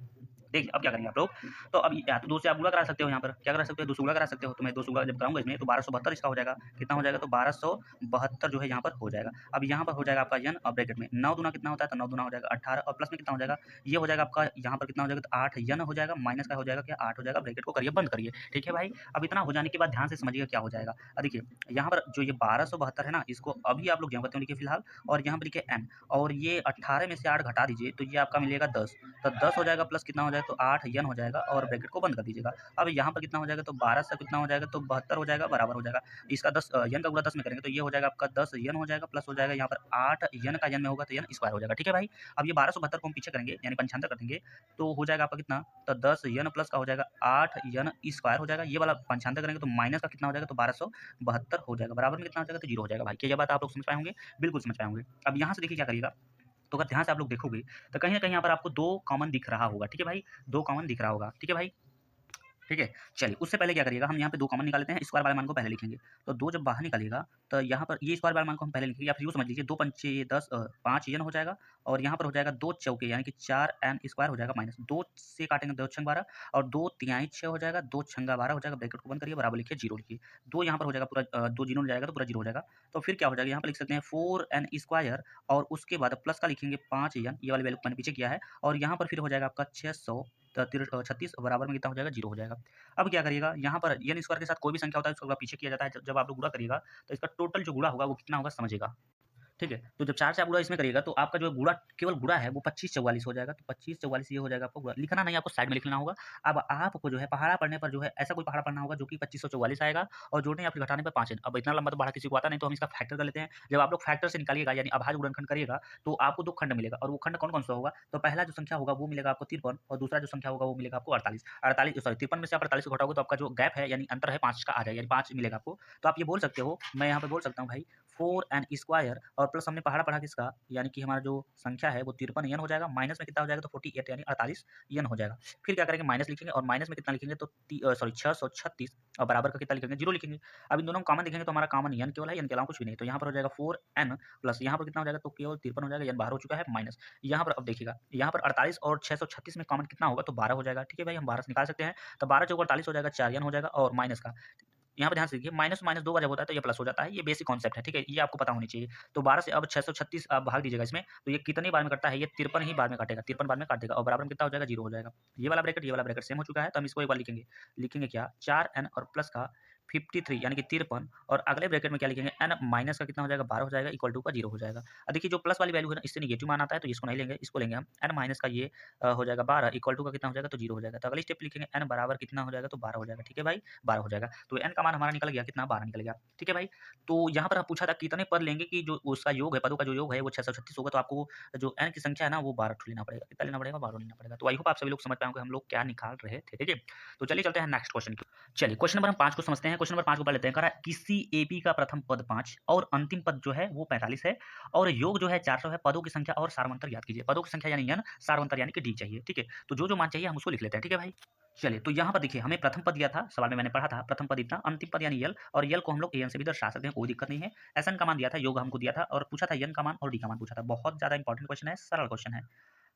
देखिए अब क्या करेंगे आप लोग, तो अब या तो 2 से आप गुणा करा सकते हो, यहाँ पर क्या करा सकते हो, 2 से गुणा करा सकते हो, तो मैं 2 से गुणा जब कराऊंगा इसमें तो 1272 इसका हो जाएगा, कितना हो जाएगा, तो 1272 जो है यहाँ पर हो जाएगा। अब यहाँ पर हो जाएगा आपका यन, और ब्रैकेट में 9 दूना कितना होता है, तो 9 दूना हो जाएगा 18, और प्लस में कितना हो जाएगा, ये हो जाएगा आपका यहाँ पर कितना हो जाएगा, तो 8 यन हो जाएगा, माइनस का हो जाएगा क्या, 8 हो जाएगा, ब्रैकेट को करिए बंद करिए। ठीक है भाई, अब इतना हो जाने के बाद ध्यान से समझिएगा क्या हो जाएगा। देखिए यहाँ पर जो ये 1272 है ना, इसको अभी आप लोग यहाँ पर लिखिए फिलहाल, और यहाँ पर लिखिए एन, और ये 18 में से 8 घटा दीजिए तो ये आपका मिलेगा 10, तो 10 हो जाएगा, प्लस कितना हो जाएगा, तो 8 यन हो जाएगा, और ब्रैकेट को बंद कर दीजिएगा। अब यहाँ पर कितना हो जाएगा, तो 12 से कितना हो जाएगा, तो 72 हो जाएगा, बराबर हो जाएगा इसका 10 यन का गुणा 10 में करेंगे तो ये हो जाएगा आपका 10 यन हो जाएगा, प्लस हो जाएगा यहाँ पर 8 यन का यन में होगा तो यन स्क्वायर हो जाएगा। ठीक है भाई, अब ये 1272 को हम पीछे करेंगे यानी पंचांतर कर देंगे तो हो जाएगा आपका कितना, तो 10 यन प्लस का हो जाएगा 8 यन स्क्वायर हो जाएगा, ये वाला पंचांतर करेंगे तो माइनस का कितना हो जाएगा, तो 1272 हो जाएगा, बराबर में कितना हो जाएगा, तो 0 हो जाएगा। भाई क्या ये बात आप लोग समझ पाए होंगे, बिल्कुल समझ पाए होंगे। अब यहाँ से देखिए क्या करिएगा, तो अगर ध्यान से आप लोग देखोगे तो कहीं न कहीं यहाँ पर आपको 2 कॉमन दिख रहा होगा, ठीक है भाई? 2 कॉमन दिख रहा होगा, ठीक है भाई? ठीक है? चलिए, उससे पहले क्या करिएगा, हम यहाँ पे 2 कॉमन निकाल लेते हैं, स्क्वायर वाले मान को पहले लिखेंगे। तो 2 जब बाहर निकलेगा, तो यहाँ पर ये स्क्वायर वाले मान को हम पहले लिखेंगे, या फिर यूँ समझ लीजिए 2 पंचे 10 5 n हो जाएगा, और यहाँ पर हो जाएगा 2 चौके यानी कि 4n स्क्वायर हो जाएगा माइनस 2 से काटेंगे 2 छंग 12 और 2 तिहाई 6 हो जाएगा, 2 छंगा 12 हो जाएगा, ब्रैकेट को बंद करिए, बराबर लिखिए, 0 लिखिए। 2 यहाँ पर हो जाएगा पूरा 2 जीरो में जाएगा तो पूरा 0 हो जाएगा। तो फिर क्या हो जाएगा, यहाँ पे लिख सकते हैं 4n स्क्वायर और उसके बाद प्लस का लिखेंगे 5n, ये वाली वैल्यू मैंने पीछे किया है, और यहाँ पर फिर हो जाएगा आपका 600 36 बराबर में कितना हो जाएगा, 0 हो जाएगा। अब क्या करिएगा, यहाँ पर n स्क्वायर के साथ कोई भी संख्या होता है उसको थोड़ा पीछे किया जाता है, जब आप लोग गुणा करिएगा तो इसका टोटल जो गुणा होगा वो कितना होगा समझिएगा। ठीक है? तो जब 4 से आप गुणा इसमें करिएगा तो आपका जो गुणा केवल गुणा है वो 25-44 हो जाएगा। तो 25-44 ये हो जाएगा आपका गुणा। लिखना नहीं, आपको साइड में लिख लेना होगा। अब आपको जो है पहाड़ा पढ़ने पर जो है ऐसा कोई पहाड़ा पढ़ना होगा जो कि 2544 आएगा और जोड़ने या फिर घटाने पर 5 है। अब इतना लंबा तो पहाड़ा किसी को आता नहीं, तो हम इसका फैक्टर कर लेते हैं। जब आप लोग फैक्टर से निकालिएगा यानी अभाज्य गुणनखंड करिएगा तो आपको 2 खंड मिलेगा, और वो खंड कौन-कौन सा होगा? तो पहला जो संख्या होगा वो मिलेगा आपको 53 और दूसरा जो संख्या होगा वो मिलेगा आपको 48। 48 सॉरी 53 में से आप 48 को घटाओगे तो आपका जो गैप है यानी अंतर है 5 का आ जाएगा, यानी 5 मिलेगा आपको। तो आप ये बोल सकते हो, मैं यहाँ पे बोल सकता हूँ भाई 4n स्क्वायर और प्लस हमने पहाड़ा पढ़ा किसका, यानी कि हमारा जो संख्या है वो 53 n हो जाएगा, माइनस में कितना हो जाएगा तो 48 यानी 48 n हो जाएगा। फिर क्या करेंगे, माइनस लिखेंगे और माइनस में कितना लिखेंगे तो सॉरी 636 और बराबर का कितना लिखेंगे 0 लिखेंगे। अब इन दोनों को कॉमन लिखेंगे तो हमारा कॉमन n केवल है, n के अलावा कुछ भी नहीं। तो यहाँ पर हो जाएगा 4n प्लस यहाँ पर कितना हो जाएगा तो केवल 53 हो जाएगा, n बाहर हो चुका है माइनस। यहाँ पर अब देखिएगा, यहाँ पर 48 और 636 में कॉमन कितना होगा तो 12 हो जाएगा। ठीक है भाई, हम 12 से निकाल सकते हैं। तो 12 चौक 48 हो जाएगा, 4n हो जाएगा और माइनस का यहाँ पे ध्यान से देखिए, माइनस माइनस 2 बार जब होता है तो ये प्लस हो जाता है। ये बेसिक कॉन्सेप्ट है, ठीक है? ये आपको पता होनी चाहिए। तो 12 से अब 636 आप भाग दीजिएगा इसमें, तो ये कितनी बार में कटता है? ये 53 ही बार में काटेगा, 53 बार में काट देगा और बराबर में कितना हो जाएगा? 0 हो जाएगा। ये वाला ब्रैकेट सेम हो चुका है, तो हम इसको एक बार लिखेंगे। लिखेंगे क्या? 4n और प्लस का 53 यानी कि 53 और अगले ब्रैकेट में क्या लिखेंगे? n माइनस का कितना हो जाएगा? 12 हो जाएगा, इक्वल टू का 0 हो जाएगा। अब देखिए जो प्लस वाली वैल्यू है ना, इससे नेगेटिव मान आता है, तो इसको नहीं लेंगे, इसको लेंगे हम। n माइनस का ये हो जाएगा 12 इक्वल टू का कितना हो जाएगा? तो 0 हो जाएगा। तो अगली स्टेप लिखेंगे n बराबर कितना हो जाएगा? तो 12 हो जाएगा। ठीक है भाई? 12 हो जाएगा। तो n का मान हमारा निकल गया कितना? 12 निकल गया। ठीक है भाई? तो यहाँ पर पूछा था कितने पद लेंगे कि जो उसका योग है, पदों का जो योग है वो 636 होगा, तो आपको जो n की संख्या है ना वो 12 लेना पड़ेगा। कितना लेना पड़ेगा? 12 लेना पड़ेगा। तो आई होप आप सभी लोग समझ पाए होंगे हम लोग क्या निकाल रहे थे। ठीक है? तो चलिए चलते हैं नेक्स्ट क्वेश्चन की। चलिए क्वेश्चन नंबर हम 5 को समझते हैं। क्वेश्चन नंबर 5 को पढ़ लेते हैं। कह रहा है किसी एपी का प्रथम पद 5 और अंतिम पद जो है वो 45 है और योग जो है 400 है। पदों की संख्या और सारवंतर ज्ञात कीजिए। पदों की संख्या यानी n, सारवंतर यानी कि d चाहिए। ठीक है? तो जो मान चाहिए हम उसको लिख लेते हैं। ठीक है भाई? चलिए, तो यहाँ पर देखिए हमें प्रथम पद दिया था, सवाल में मैंने पढ़ा था प्रथम पद इतना, अंतिम पद यानी यल, और यल को हम लोग an से भी दर्शा सकते हैं, कोई दिक्कत नहीं है। एन का मान दिया था, योग हमको दिया था और पूछा था n का मान और d का मान पूछा था। बहुत ज़्यादा इंपॉर्टेंट क्वेश्चन है, सरल क्वेश्चन है।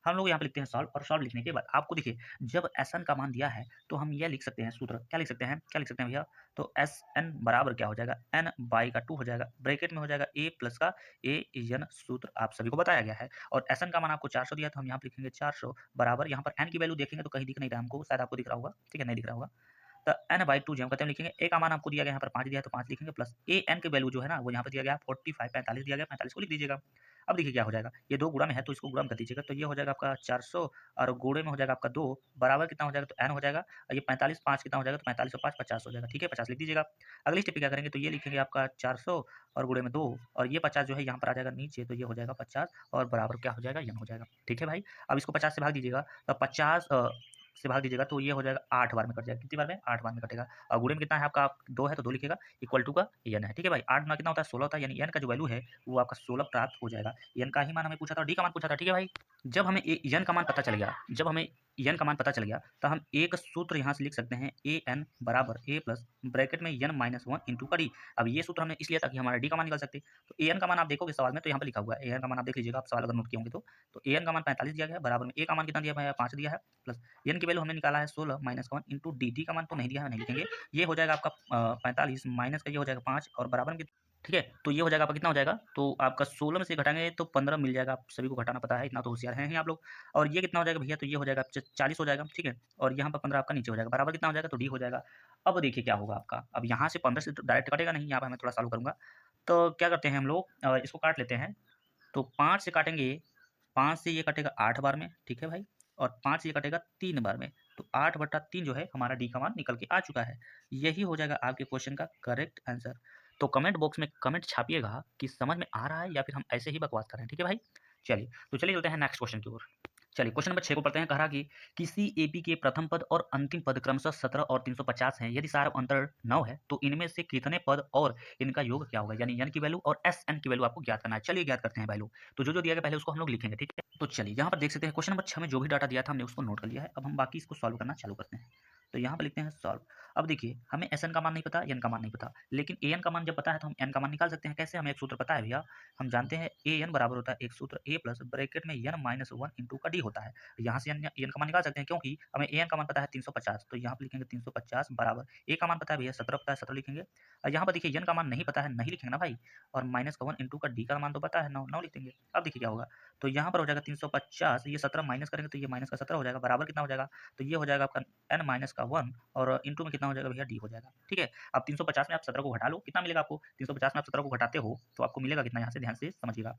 हम लोग यहाँ पे लिखते हैं सॉल्व, और सॉल्व लिखने के बाद आपको देखिए जब एस एन का मान दिया है तो हम यह लिख सकते हैं सूत्र, क्या लिख सकते हैं, क्या लिख सकते हैं भैया? तो एस एन बराबर क्या हो जाएगा? एन बाई का 2 हो जाएगा, ब्रैकेट में हो जाएगा ए प्लस का ए एन, सूत्र आप सभी को बताया गया है। और एस एन का मान आपको 400 दिया, तो हम यहाँ पे लिखेंगे 400 बराबर, यहाँ पर एन की वैल्यू देखेंगे तो कहीं दिख नहीं रहा हमको, शायद आपको दिख रहा होगा, ठीक है? नहीं दिख रहा होगा। तो n बाई 2 जो हम कहते हैं लिखेंगे, ए का मान आपको दिया गया यहाँ पर 5 दिया है तो 5 लिखेंगे, प्लस ए एन की वैल्यू जो है ना वो यहाँ पर दिया गया 45 45 दिया गया, 45 को लिख दीजिएगा। अब देखिए क्या हो जाएगा, ये 2 गुणा में है तो इसको गुणा में कर दीजिएगा, तो ये हो जाएगा आपका 400 और गुणे में हो जाएगा आपका 2 बराबर कितना हो जाएगा? तो n हो जाएगा, और ये 45 5 कितना हो जाएगा? तो 45 और 5 50 हो जाएगा। ठीक है, 50 लिख दीजिएगा। अगली स्टेप पे क्या करेंगे, तो ये लिखेंगे आपका 400 और गुणे में 2 और ये 50 जो है यहाँ पर आ जाएगा नीचे, तो ये हो जाएगा 50 और बराबर क्या हो जाएगा? n हो जाएगा। ठीक है भाई? अब इसको 50 से भाग दीजिएगा, तो 50 से भाग दीजिएगा तो ये हो जाएगा 8 बार में कट जाएगा। कितनी बार में? 8 बार में कटेगा। और गुणे में कितना है आपका? 2 है तो 2 लिखिएगा, इक्वल टू का n है। ठीक है भाई? 8 गुना कितना होता है? 16 होता है, यानी n का जो वैल्यू है वो आपका 16 प्राप्त हो जाएगा। n का ही मान हमें पूछा था और d का मान पूछा था। ठीक है भाई? जब हमें n का मान पता चल गया, जब हमें n का मान पता चल गया तो हम एक सूत्र यहाँ से लिख सकते हैं, ए एन बराबर ए प्लस ब्रैकेट में n माइनस 1 इंटू का डी। अब ये सूत्र हमने इसलिए ताकि हमारा डी का मान निकल सकते। तो ए एन का मान आप देखोगे सवाल में तो यहाँ पर लिखा हुआ है, ए एन का मान आप देख लीजिएगा, आप सवाल अगर नोट किए होंगे तो ए एन का मान 45 दिया गया है, बराबर में ए का मान कितना दिया है? 5 दिया है, प्लस एन की वैल्यू हमने निकाला है 16 माइनस 1 इंटू डी। डी का मान तो नहीं दिया है, नहीं लिखेंगे। ये हो जाएगा आपका 45 माइनस का ये हो जाएगा 5 और बराबर में, ठीक है? तो ये हो जाएगा आपका कितना हो जाएगा? तो आपका 16 में से घटाएंगे तो 15 मिल जाएगा। आप सभी को घटाना पता है, इतना तो होशियार हैं ही आप लोग। और ये कितना हो जाएगा भैया? तो ये हो जाएगा 40 हो जाएगा, ठीक है? और यहाँ पर 15 आपका नीचे हो जाएगा, बराबर कितना हो जाएगा? तो डी हो जाएगा। अब देखिए क्या होगा आपका, अब यहाँ से 15 से तो डायरेक्ट कटेगा नहीं, यहाँ पर मैं थोड़ा सॉल्व करूँगा। तो क्या करते हैं हम लोग, इसको काट लेते हैं। तो 5 से काटेंगे, 5 से ये कटेगा 8 बार में, ठीक है भाई? और 5 से ये कटेगा 3 बार में, तो 8/3 जो है हमारा डी का मान निकल के आ चुका है। यही हो जाएगा आपके क्वेश्चन का करेक्ट आंसर। तो कमेंट बॉक्स में कमेंट छापिएगा कि समझ में आ रहा है या फिर हम ऐसे ही बकवास कर रहे हैं, ठीक है भाई? चलिए, तो चलिए चलते हैं नेक्स्ट क्वेश्चन की ओर। चलिए क्वेश्चन नंबर 6 को पढ़ते हैं। कह रहा कि किसी एपी के प्रथम पद और अंतिम पद क्रमशः 17 और 350 हैं। यदि सार अंतर 9 है तो इनमें से कितने पद और इनका योग क्या होगा, यानी एन की वैल्यू और एस एन की वैल्यू आपको ज्ञात करना है। चलिए ज्ञात करते हैं वैल्यू। तो जो दिया गया पहले उसको हम लोग लिखेंगे, ठीक है। तो चलिए यहाँ पर देख सकते हैं क्वेश्चन नंबर 6 में जो भी डाटा दिया था हमने उसको नोट कर लिया है। अब हम बाकी इसको सॉल्व करना चालू करते हैं। तो यहाँ पर लिखते हैं सॉल्व। अब देखिए हमें एस एन का मान नहीं पता, एन का मान नहीं पता, लेकिन ए एन का मान जब पता है तो हम एन का मान निकाल सकते हैं। कैसे? हमें एक सूत्र पता है भैया, हम जानते हैं ए एन बराबर होता है एक सूत्र ए प्लस ब्रैकेट में एन माइनस वन इंटू का डी होता है। यहाँ से एन का मान निकाल सकते हैं क्योंकि हमें एन का मान पता है 350। तो यहाँ पर लिखेंगे 350 बराबर ए का मान पता है भैया 17 पता है 17 लिखेंगे। और यहाँ पर देखिए एन का मान नहीं पता है, नहीं लिखेंगे ना भाई, और माइनस का वन इंटू का डी का मान तो पता है 9, 9 लिख देंगे। अब देखिए क्या होगा, तो यहाँ पर हो जाएगा 350, ये 17 माइनस करेंगे तो ये माइनस का 17 हो जाएगा, बराबर कितना हो जाएगा, तो ये हो जाएगा आपका एन माइनस का 1 और इंटू में कितना हो जाएगा भैया डी हो जाएगा, ठीक है। अब 350 में आप 17 को घटा लो, कितना मिलेगा आपको, 350 में आप 17 को घटाते हो तो आपको मिलेगा कितना, यहाँ से ध्यान से समझिएगा।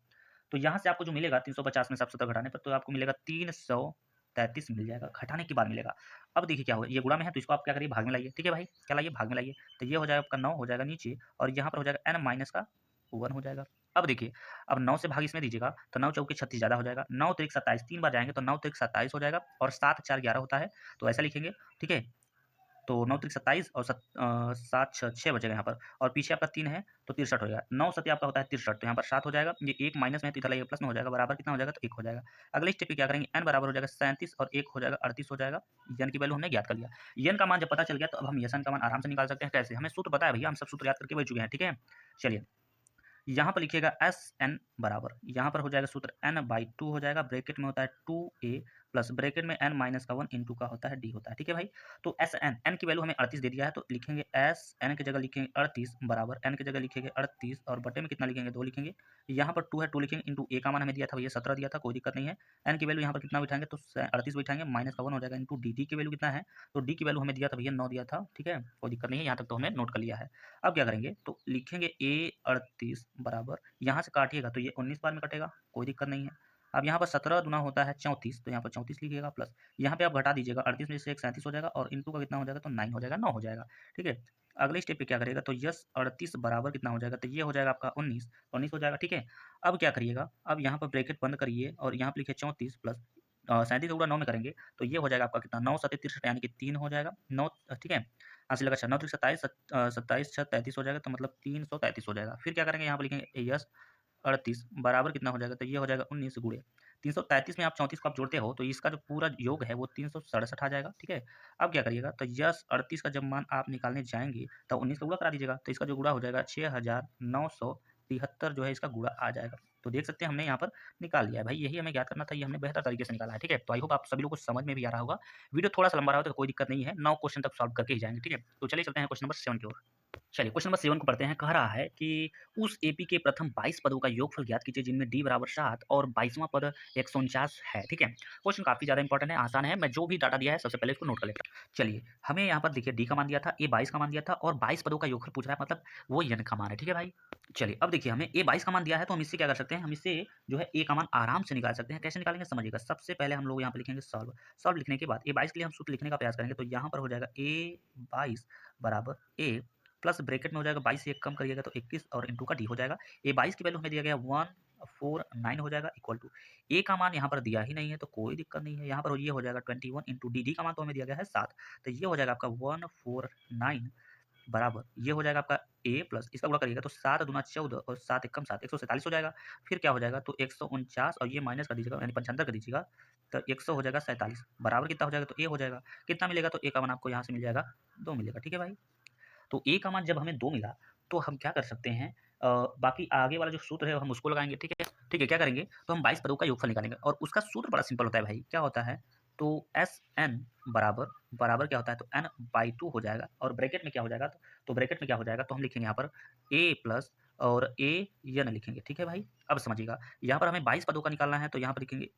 तो यहाँ से आपको जो मिलेगा 350 में से आप 17 घटाने पर तो आपको मिलेगा 333 मिल जाएगा, घटाने के बाद मिलेगा। अब देखिए क्या होगा, ये गुणा में है तो इसको आप क्या करिए, भाग में लाइए, ठीक है भाई, क्या लाइए, भाग में लाइए। तो ये हो जाएगा आपका 9 हो जाएगा नीचे और यहाँ पर हो जाएगा एन माइनस का 1 हो जाएगा। अब देखिए, अब 9 से भाग इसमें दीजिएगा तो 9 चौके 36 ज़्यादा हो जाएगा, 9 त्रिक 27, 3 बार जाएंगे तो 9 त्रिक 27 हो जाएगा और 7 4 11 होता है, तो ऐसा लिखेंगे, ठीक है। तो 9 त्रिक 27 और 7 6 बचेगा यहाँ पर, और पीछे आपका 3 है तो 63 हो जाएगा, 9 सत्या आपका होता है 63, तो यहाँ पर 7 हो जाएगा, ये एक माइनस में है तो इधर प्लस में हो जाएगा, बराबर कितना हो जाएगा, तो 1 हो जाएगा। अगले स्टेप पे क्या करेंगे, एन बराबर हो जाएगा 37 और 1 हो जाएगा 38 हो जाएगा। एन की वैल्यू हमने ज्ञात कर लिया। एन का मान जब पता चल गया तो अब हम एन का मान आराम से निकाल सकते हैं। कैसे? हमें सूत्र पता है भैया, हम सब सूत्र याद करके बैठ चुके हैं, ठीक है। चलिए यहाँ पर लिखिएगा एस एन बराबर, यहाँ पर हो जाएगा सूत्र एन बाई 2 हो जाएगा, ब्रैकेट में होता है 2a प्लस ब्रैकेट में एन माइनस का 1 इंटू का होता है डी होता है, ठीक है भाई। तो एस एन, एन की वैल्यू हमें 38 दे दिया है तो लिखेंगे एस एन की जगह लिखेंगे 38 बराबर एन की जगह लिखेंगे 38 और बटे में कितना लिखेंगे, 2 लिखेंगे। यहाँ पर 2 है 2 लिखेंगे इंटू ए का मान हमें दिया था भैया 17 दिया था, कोई दिक्कत नहीं है। एन की वैल्यू यहाँ पर कितना बिठाएंगे तो 38 बिठाएंगे, माइनस का 1 हो जाएगा इंटू डी, डी की वैल्यू कितना है, तो डी की वैल्यू हमें दिया था भैया 9 दिया था, ठीक है, कोई दिक्कत नहीं है, यहाँ तक तो हमने नोट कर लिया है। अब क्या करेंगे, तो लिखेंगे ए 38 बराबर, यहाँ से काटिएगा तो ये 19 बार में कटेगा, कोई दिक्कत नहीं है। अब यहाँ पर 17 दुना होता है 34, तो यहाँ पर 34 लिखिएगा प्लस, यहाँ पे आप घटा दीजिएगा 38 में से एक 37 हो जाएगा और इंटू का कितना हो जाएगा, तो 9 हो जाएगा, 9 हो जाएगा, ठीक है। अगले स्टेप पे क्या करेगा, तो यस 38 बराबर कितना हो जाएगा, तो ये हो जाएगा आपका 19, 19 हो जाएगा, ठीक है। अब क्या करिएगा, अब यहाँ पर ब्रैकेट बंद करिए और यहाँ पे लिखिए 34 प्लस 37 गुणा 9 में करेंगे तो ये हो जाएगा आपका कितना, 9 सत्ते 63 यानी कि 3 हो जाएगा, 9, ठीक है। हासिल लगा 9 त्रिक 27, 27 6 33 हो जाएगा, तो मतलब 333 हो जाएगा। फिर क्या करेंगे, यहाँ पर लिखेंगे यस 38 बराबर कितना हो जाएगा, तो ये हो जाएगा 19 गुणे 333 में आप 34 को आप जोड़ते हो तो इसका जो पूरा योग है वो 367 आ जाएगा, ठीक है। अब क्या करिएगा, तो यस 38 का जब मान आप निकालने जाएंगे तो 19 का गुणा करा दीजिएगा, तो इसका जो गुणा हो जाएगा 6973 जो है इसका गुणा आ जाएगा। तो देख सकते हैं हमने यहाँ पर निकाल लिया है भाई, यही हमें ज्ञात करना था, ये हमने बेहतर तरीके से निकाला है, ठीक है। तो आई होप आप सभी लोगों को समझ में भी आ रहा होगा। वीडियो थोड़ा सा लंबा रहा हो तो कोई दिक्कत नहीं है, 9 क्वेश्चन तक सॉल्व करके ही जाएंगे, ठीक है। तो चलिए चलते हैं क्वेश्चन नंबर 7 की ओर। चलिए क्वेश्चन नंबर 7 को पढ़ते हैं। कह रहा है कि उस एपी के प्रथम 22 पदों का योगफल ज्ञात कीजिए जिनमें डी बराबर 7 और 22वां पद 149 है, ठीक है। क्वेश्चन काफी ज्यादा इंपॉर्टेंट है, आसान है, मैं जो भी डाटा दिया है सबसे पहले इसको नोट कर लेता हूँ। चलिए हमें यहाँ पर देखिए डी का मान दिया था, ए 22 का मान दिया था और 22 पदों का योगफल पूछ रहा है, मतलब वो एन का मान है, ठीक है भाई। चलिए अब देखिए हमें ए 22 का मान दिया है तो हम इससे क्या कर सकते हैं, हम इससे जो है ए का मान आराम से निकाल सकते हैं। कैसे निकालेंगे समझिएगा, सबसे पहले हम लोग यहाँ पर लिखेंगे सॉल्व, सॉल्व लिखने के बाद ए 22 के लिए हम सूत्र लिखने का प्रयास करेंगे, तो यहाँ पर हो जाएगा ए 22 बराबर ए प्लस ब्रैकेट में हो जाएगा 22 से 1 कम करिएगा तो 21 और इंटू का डी हो जाएगा। ए 22 की वैल्यू हमें दिया गया 149 हो जाएगा इक्वल टू, ए का मान यहाँ पर दिया ही नहीं है तो कोई दिक्कत नहीं है, यहाँ पर ये हो जाएगा 21 इंटू डी, डी का मान तो हमें दिया गया है 7, तो ये हो जाएगा आपका 149 बराबर ये हो जाएगा आपका ए प्लस इसका गुणा करिएगा तो 7 दूना 14 और 7 एकम 7, 147 हो जाएगा। फिर क्या हो जाएगा, तो 149 और ये माइनस कर दीजिएगा यानी 75 कर दीजिएगा, तो 100 हो जाएगा 47 बराबर कितना हो जाएगा, तो ए हो जाएगा, कितना मिलेगा, तो ए का मान आपको यहाँ से मिल जाएगा 2 मिलेगा, ठीक है भाई। तो ए का मान जब हमें 2 मिला तो हम क्या कर सकते हैं, बाकी आगे वाला जो सूत्र है हम उसको लगाएंगे, ठीक है, ठीक है। क्या करेंगे, तो हम 22 पदों का योगफल निकालेंगे और उसका सूत्र बड़ा सिंपल होता है भाई, क्या होता है, तो एस एन बराबर बराबर क्या होता है, तो एन बाई 2 हो जाएगा और ब्रैकेट में क्या हो जाएगा, तो ब्रैकेट में क्या हो जाएगा, तो हम लिखेंगे यहाँ पर ए प्लस और ए एन लिखेंगे, ठीक है भाई। अब समझिएगा यहाँ पर हमें 22 पदों का निकालना है तो यहाँ पर लिखेंगे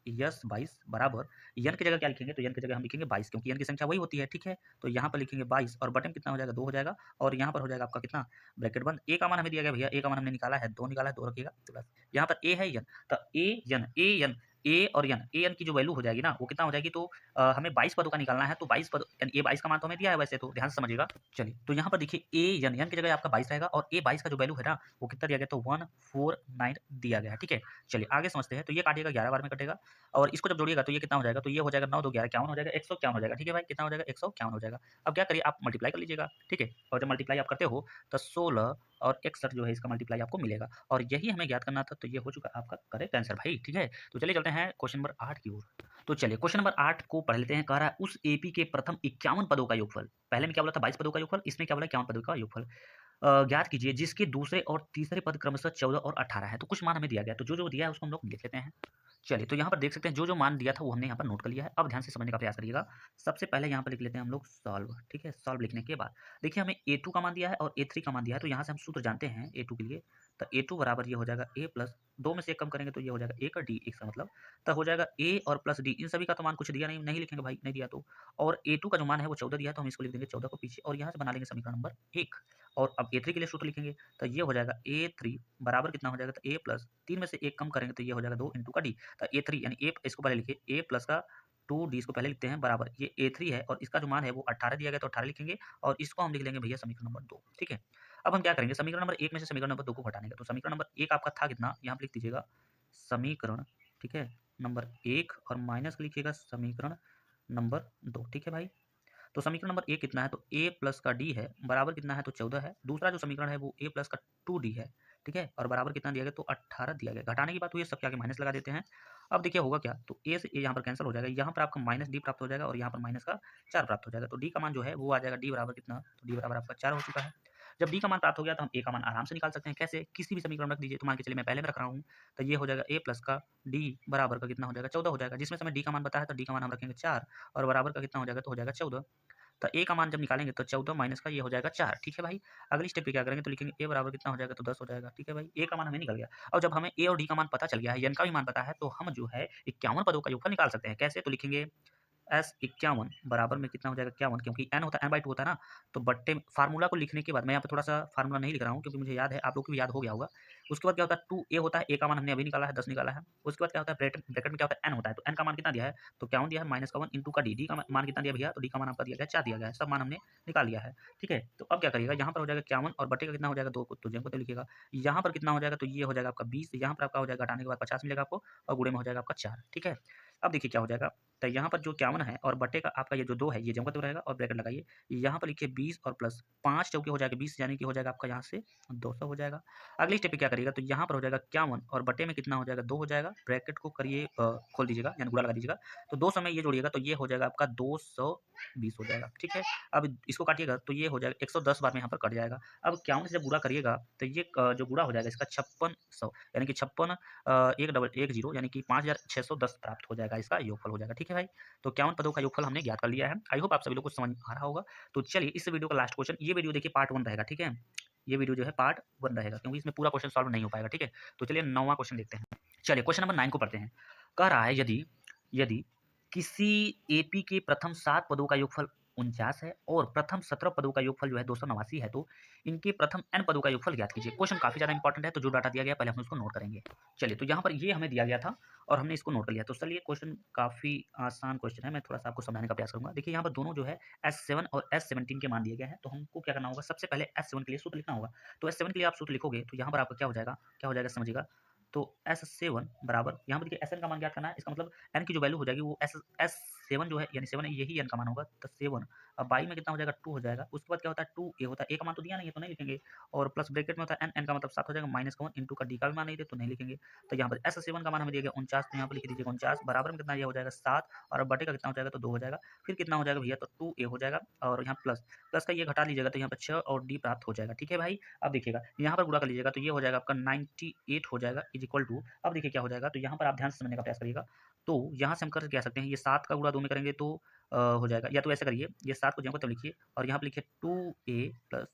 यस 22 बराबर यन की जगह क्या लिखेंगे, तो यन की जगह हम लिखेंगे 22 क्योंकि यन की संख्या वही होती है, ठीक है। तो यहाँ पर लिखेंगे 22 और बटन कितना हो जाएगा, 2 हो जाएगा और यहाँ पर हो जाएगा आपका कितना, ब्रैकेट बंद। ए का मान हमें दिया गया भैया, ए का मान हमने निकाला है 2 निकाला है, 2 रखिएगा प्लस यहाँ पर ए है यन, तो ए यन ए और एन की जो वैल्यू हो जाएगी ना वो कितना हो जाएगी, तो हमें 22 पदों का निकालना है, तो 22 पद ए 22 का मान तो हमें दिया है वैसे, तो ध्यान से समझिएगा। चलिए तो यहाँ पर देखिए एन की जगह आपका 22 रहेगा और ए 22 का जो वैल्यू है ना वो कितना दिया गया, तो 149 दिया गया है। ठीक है, चलिए आगे समझते हैं। तो ये काटिएगा 11 बार में कटेगा और इसको जब जोड़िएगा तो ये कितना हो जाएगा, तो ये हो जाएगा 9 2 11 51 हो जाएगा, 151 हो जाएगा। ठीक है भाई, कितना हो जाएगा, 151 हो जाएगा। अब क्या करिए, आप मल्टीप्लाई कर लीजिएगा। ठीक है, और जब मल्टीप्लाई आप करते हो तो 16 और 61 जो है इसका मल्टीप्लाई आपको मिलेगा और यही हमें ज्ञात करना था। तो ये हो चुका आपका करेक्ट आंसर भाई। ठीक है, तो चलिए चलते हैं क्वेश्चन नंबर 8 की ओर। तो चलिए क्वेश्चन नंबर 8 को पढ़ लेते हैं। कह रहा है उस एपी के प्रथम 51 पदों का योगफल, पहले में क्या बोला था 22 पदों का योगफल, इसमें क्या बोला 51 पदों का योगफल ज्ञात कीजिए जिसके दूसरे और तीसरे पद क्रमशः 14 और 18 है। तो कुछ मान हमें दिया गया, तो जो दिया है उसको हम लोग लिख लेते हैं। चलिए तो यहाँ पर देख सकते हैं जो मान दिया था वो हमने यहाँ पर नोट कर लिया है। अब ध्यान से समझने का प्रयास करिएगा। सबसे पहले यहाँ पर लिख लेते हैं हम लोग सॉल्व। ठीक है, सॉल्व लिखने के बाद देखिए हमें A2 का मान दिया है और A3 का मान दिया है, तो यहाँ से हम सूत्र जानते हैं A2 के लिए। तो A2 बराबर ये हो जाएगा A प्लस 2 में से 1 कम करेंगे तो ये हो जाएगा A का D, इसका मतलब तो हो जाएगा A और प्लस D। इन सभी का तो मान कुछ दिया नहीं, नहीं लिखेंगे भाई, नहीं दिया तो। और A2 का जो मान है वो 14 दिया है, तो हम इसको लिख देंगे 14 को पीछे और यहाँ से बना लेंगे समीकरण नंबर 1। और अब A3 के लिए सूत्र लिखेंगे तो ये हो जाएगा A3 बराबर कितना हो जाएगा, तो A प्लस 3 में से 1 कम करेंगे तो ये हो जाएगा 2 इंटू का D। तो A3 यानी A इसको पहले लिखिए, A प्लस का 2D इसको पहले लिखते हैं बराबर ये A3 है और इसका जो मान है वो 18 दिया गया, तो 18 लिखेंगे और इसको हम लिख लेंगे भैया समीकरण नंबर 2। ठीक है, अब हम क्या करेंगे, समीकरण नंबर 1 में से समीकरण नंबर 2 को घटाने का। तो समीकरण नंबर 1 आपका था कितना, यहाँ पे लिख दीजिएगा समीकरण, ठीक है, नंबर 1 और माइनस लिखिएगा समीकरण नंबर 2। ठीक है भाई, तो समीकरण नंबर 1 कितना है, तो A प्लस का D है बराबर कितना है, तो 14 है। दूसरा जो समीकरण है वो A प्लस का 2D है। ठीक है, और बराबर कितना दिया गया, तो 18 दिया गया। घटाने की बात हुई है, सब क्या के माइनस लगा देते हैं। अब देखिए होगा क्या, तो A से A यहाँ पर कैंसिल हो जाएगा, यहाँ पर आपका माइनस D प्राप्त हो जाएगा और यहाँ पर माइनस का 4 प्राप्त हो जाएगा। तो D का मान जो है वो आ जाएगा D बराबर कितना, तो D बराबर आपका 4 हो चुका है। जब D का मान प्राप्त हो गया तो हम A का मान आराम से निकाल सकते हैं। कैसे, किसी भी समीकरण में रख दीजिए। तो मान के चलिए मैं पहले में रख रहा हूँ, तो ये हो जाएगा A प्लस का D बराबर का कितना हो जाएगा, 14 हो जाएगा। जिसमें से हमें D का मान पता है तो D का मान हम रखेंगे 4 और बराबर का कितना हो जाएगा, तो हो जाएगा 14। तो A का मान जब निकालेंगे तो 14 माइनस का ये हो जाएगा 4। ठीक है भाई, अगली स्टेप पे क्या करेंगे, तो लिखेंगे A बराबर कितना हो जाएगा, तो 10 हो जाएगा। ठीक है भाई, A का मान हमें निकल गया। और जब हमें A और D का मान पता चल गया है, n का भी मान पता है, तो हम जो है 51 पदों का योगफल निकाल सकते हैं। कैसे, तो लिखेंगे S51 बराबर में कितना हो जाएगा 51, क्योंकि n होता है n/2 होता है ना, तो बट्टे फार्मूला को लिखने के बाद मैं यहाँ पे थोड़ा सा फार्मूला नहीं लिख रहा हूँ क्योंकि मुझे याद है, आप लोग को भी याद हो गया होगा। उसके बाद क्या होता है 2A होता है, A का मान हमने अभी निकाला है 10 निकाला है। उसके बाद क्या होता है ब्रैकेट ब्रैकेट में क्या होता है n होता है, तो n का मान कितना दिया है, तो 51 दिया है माइनस का 1 इंटू का D का मान कितना दिया भैया, तो D का मान आपका दिया गया 4 दिया गया है, सब मान हमने निकाल लिया है। ठीक है, तो अब क्या करिएगा, यहाँ पर हो जाएगा 51 और बटे का कितना हो जाएगा 2 को, तो जेम को तो लिखिएगा। यहाँ पर कितना हो जाएगा, तो ये हो जाएगा आपका 20, यहाँ पर आपका हो जाएगा घटाने के बाद 50 मिलेगा आपको और गुणे में हो जाएगा आपका 4। ठीक है, अब देखिए क्या हो जाएगा, तो यहाँ पर जो 51 है और बटे का आपका ये जो 2 है ये जम का 2 रहेगा और ब्रैकेट लगाइए। यहाँ पर लिखिए 20 और प्लस 5 चौके हो जाएगा 20, यानी कि हो जाएगा आपका यहाँ से 200 हो जाएगा। अगली स्टेप पे क्या करिएगा, तो यहाँ पर हो जाएगा 51 और बटे में कितना हो जाएगा 2 हो जाएगा। ब्रैकेट को करिए खोल दीजिएगा यानी गुणा लगा दीजिएगा, तो 200 में ये जोड़िएगा तो ये हो जाएगा आपका 220 हो जाएगा। ठीक है, अब इसको काटिएगा तो ये हो जाएगा 110 बार में यहाँ पर कट जाएगा। अब 51 से जब गुणा करिएगा तो ये जो गुणा हो जाएगा इसका 5600 यानी कि 56 1 यानी कि 5610 प्राप्त हो जाएगा, इसका योगफल हो जाएगा। ठीक है भाई, तो 51 पदों का योगफल हमने ज्ञात कर लिया है। आई होप आप सभी लोग को समझ आ रहा होगा। तो चलिए इस वीडियो का लास्ट क्वेश्चन, ये वीडियो देखिए पार्ट 1 रहेगा। ठीक है, ये वीडियो जो है पार्ट 1 रहेगा क्योंकि इसमें पूरा क्वेश्चन सॉल्व नहीं हो पाएगा। ठीक है, तो चलिए 9वां क्वेश्चन देखते हैं। चलिए क्वेश्चन नंबर 9 को पढ़ते हैं। कह रहा है यदि यदि किसी एपी के प्रथम 7 पदों का योगफल 49 है और प्रथम 17 पदों का योगफल जो है 289 है, तो इनके प्रथम n पदों का योगफल ज्ञात कीजिए। क्वेश्चन काफी ज्यादा इंपॉर्टेंट है, तो जो डाटा दिया गया पहले हम उसको नोट करेंगे। चलिए, तो यहाँ पर ये हमें दिया गया था और हमने इसको नोट कर लिया। तो चलिए क्वेश्चन काफी आसान क्वेश्चन है, मैं थोड़ा सा आपको समझाने का प्रयास करूंगा। देखिए यहाँ पर दोनों जो है S7 और S17 के मान दिए गए हैं, तो हमको क्या करना होगा, सबसे पहले S7 के लिए सूत्र लिखना होगा। तो S7 के लिए आप सूत्र लिखोगे तो यहाँ पर आपका क्या हो जाएगा, समझिएगा। तो S7 बराबर यहाँ पर देखिए Sn का मान ज्ञात करना है, इसका मतलब n की जो वैल्यू हो जाएगी वो S7 जो है यानी 7 है, यही n का मान होगा। तो 7 अब 22 में कितना हो जाएगा 2 हो जाएगा। उसके बाद क्या होता है 2a होता है, a का मान तो दिया नहीं है तो नहीं लिखेंगे, और प्लस ब्रैकेट में होता है n का मतलब 7 हो जाएगा, माइनस का 1 इंटू का d का भी मान नहीं दे तो नहीं लिखेंगे। तो यहाँ पर S7 का मान हमें दिया गया 49, तो यहाँ पर लिख दीजिएगा 49 बराबर में कितना ये हो जाएगा 7 और बटे का कितना हो जाएगा, तो 2 हो जाएगा। फिर कितना हो जाएगा भैया, तो 2a हो जाएगा और यहाँ प्लस प्लस का ये घटा लीजिएगा तो यहाँ पर 6 और d प्राप्त हो जाएगा। ठीक है भाई, अब देखिएगा यहाँ पर गुणा कर लीजिएगा तो ये हो जाएगा आपका 98 हो जाएगा इज इक्वल टू, अब देखिए क्या हो जाएगा, तो यहाँ पर आप ध्यान से समझने का प्रयास करिएगा। तो यहाँ से हम कर क्या सकते हैं, ये 7 का गुणा 2 में करेंगे तो हो जाएगा, या तो ऐसा करिए ये 7 को जम तो लिखिए और यहाँ पर लिखिए 2a प्लस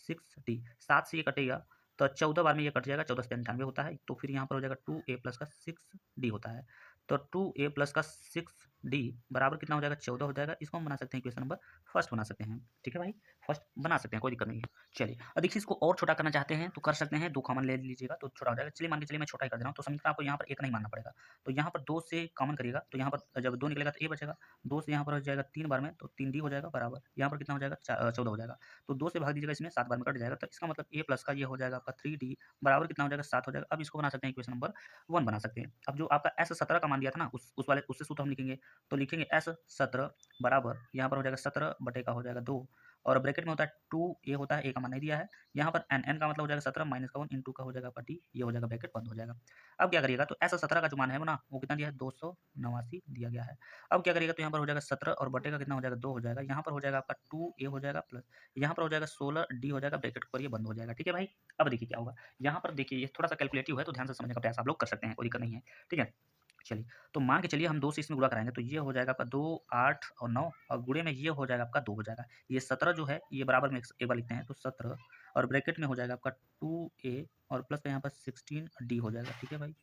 6d, 7 से ये कटेगा तो 14 बार में ये कट जाएगा, 14 से 98 होता है, तो फिर यहाँ पर हो जाएगा 2a प्लस का 6d होता है। तो 2a प्लस का 6 डी बराबर कितना हो जाएगा 14 हो जाएगा। इसको हम बना सकते हैं इक्वेशन नंबर फर्स्ट बना सकते हैं, ठीक है भाई, फर्स्ट बना सकते हैं, कोई दिक्कत नहीं है। चलिए अब देखिए इसको और छोटा करना चाहते हैं तो कर सकते हैं, 2 कॉमन ले लीजिएगा तो छोटा हो जाएगा। चलिए मान के चलिए मैं छोटा ही कर दे रहा हूँ, तो समीकरण आपको यहाँ पर 1 नहीं मानना पड़ेगा। तो यहाँ पर 2 से कॉमन करिएगा तो यहाँ पर जब 2 निकलेगा तो ए बचेगा, 2 से यहाँ पर हो जाएगा 3 बार में तो 3d हो जाएगा बराबर यहाँ पर कितना हो जाएगा 14 हो जाएगा। तो 2 से भाग दीजिएगा, इसमें 7 बार में कट जाएगा, तो इसका मतलब a प्लस का ये हो जाएगा आपका 3d बराबर कितना हो जाएगा 7 हो जाएगा। अब इसको बना सकते हैं इक्वेशन नंबर 1 बना सकते हैं। अब जो आपका s17 का मान दिया था ना उस वाले उससे सूत्र हम लिखेंगे, तो लिखेंगे s17 बराबर यहाँ पर हो जाएगा 17 बटे का हो जाएगा 2 और ब्रैकेट में होता है 2a होता है, a का मान नहीं दिया है। यहाँ पर n का मतलब हो जाएगा 17 माइनस का 1 इंटू का हो जाएगा आपका d, ये हो जाएगा ब्रैकेट बंद हो जाएगा। अब क्या करिएगा तो s17 का जो मान है वो ना वो कितना दिया है 289 दिया गया है। अब क्या करिएगा तो यहाँ पर हो जाएगा 17 और बटे का कितना हो जाएगा 2 हो जाएगा, यहाँ पर हो जाएगा आपका 2a हो जाएगा प्लस यहाँ पर हो जाएगा 16d हो जाएगा, ब्रैकेट पर ये बंद हो जाएगा, ठीक है भाई। अब देखिए क्या होगा, यहाँ पर देखिए ये थोड़ा सा कैलकुलेटिव है तो ध्यान से समझने का प्रयास आप लोग कर सकते हैं, कोई दिक्कत नहीं है, ठीक है। चलिए तो मान के चलिए हम 2 से इसमें गुणा कराएंगे तो ये हो जाएगा आपका 2 8 और 9 और गुणे में ये हो जाएगा आपका 2 हो जाएगा। ये 17 जो है ये बराबर में एक बार लिखते हैं तो 17 और ब्रैकेट में हो जाएगा आपका 2a और प्लस का यहाँ पर 16d हो जाएगा, ठीक है भाई।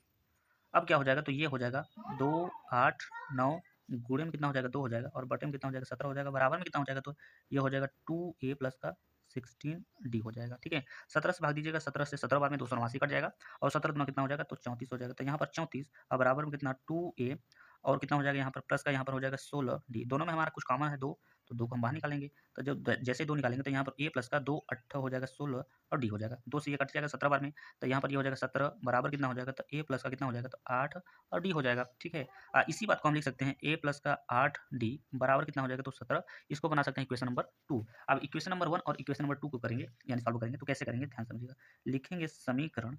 अब क्या हो जाएगा तो ये हो जाएगा 2 8 9 गुणे में कितना हो जाएगा 2 हो जाएगा और बटे में कितना हो जाएगा 17 हो जाएगा, बराबर में कितना हो जाएगा तो ये हो जाएगा 2a प्लस का 16d हो जाएगा, ठीक है। 17 से भाग दीजिएगा, 17 से 17 बार में 289 कट जाएगा और 17 गुना कितना हो जाएगा तो 34 हो जाएगा। तो यहाँ पर 34 और बराबर में कितना 2a और कितना हो जाएगा यहाँ पर प्लस का यहाँ पर हो जाएगा 16d, दोनों में हमारा कुछ कॉमन है 2 तो 2 को हम बाहर निकालेंगे। तो जब जैसे 2 निकालेंगे तो यहाँ पर a प्लस का 2 8 हो जाएगा 16 और d हो जाएगा, 2 से ये कट जाएगा 17 बार में तो यहाँ पर ये हो जाएगा 17 बराबर कितना हो जाएगा तो a प्लस का कितना हो जाएगा तो 8 और d हो जाएगा, ठीक है। इसी बात को हम लिख सकते हैं a प्लस का 8d बराबर कितना हो जाएगा तो 17, इसको बना सकते हैं इक्वेशन नंबर 2। अब इक्वेशन नंबर 1 और इक्वेशन नंबर 2 को करेंगे यानी सॉल्व करेंगे तो कैसे करेंगे ध्यान समझिएगा। लिखेंगे समीकरण,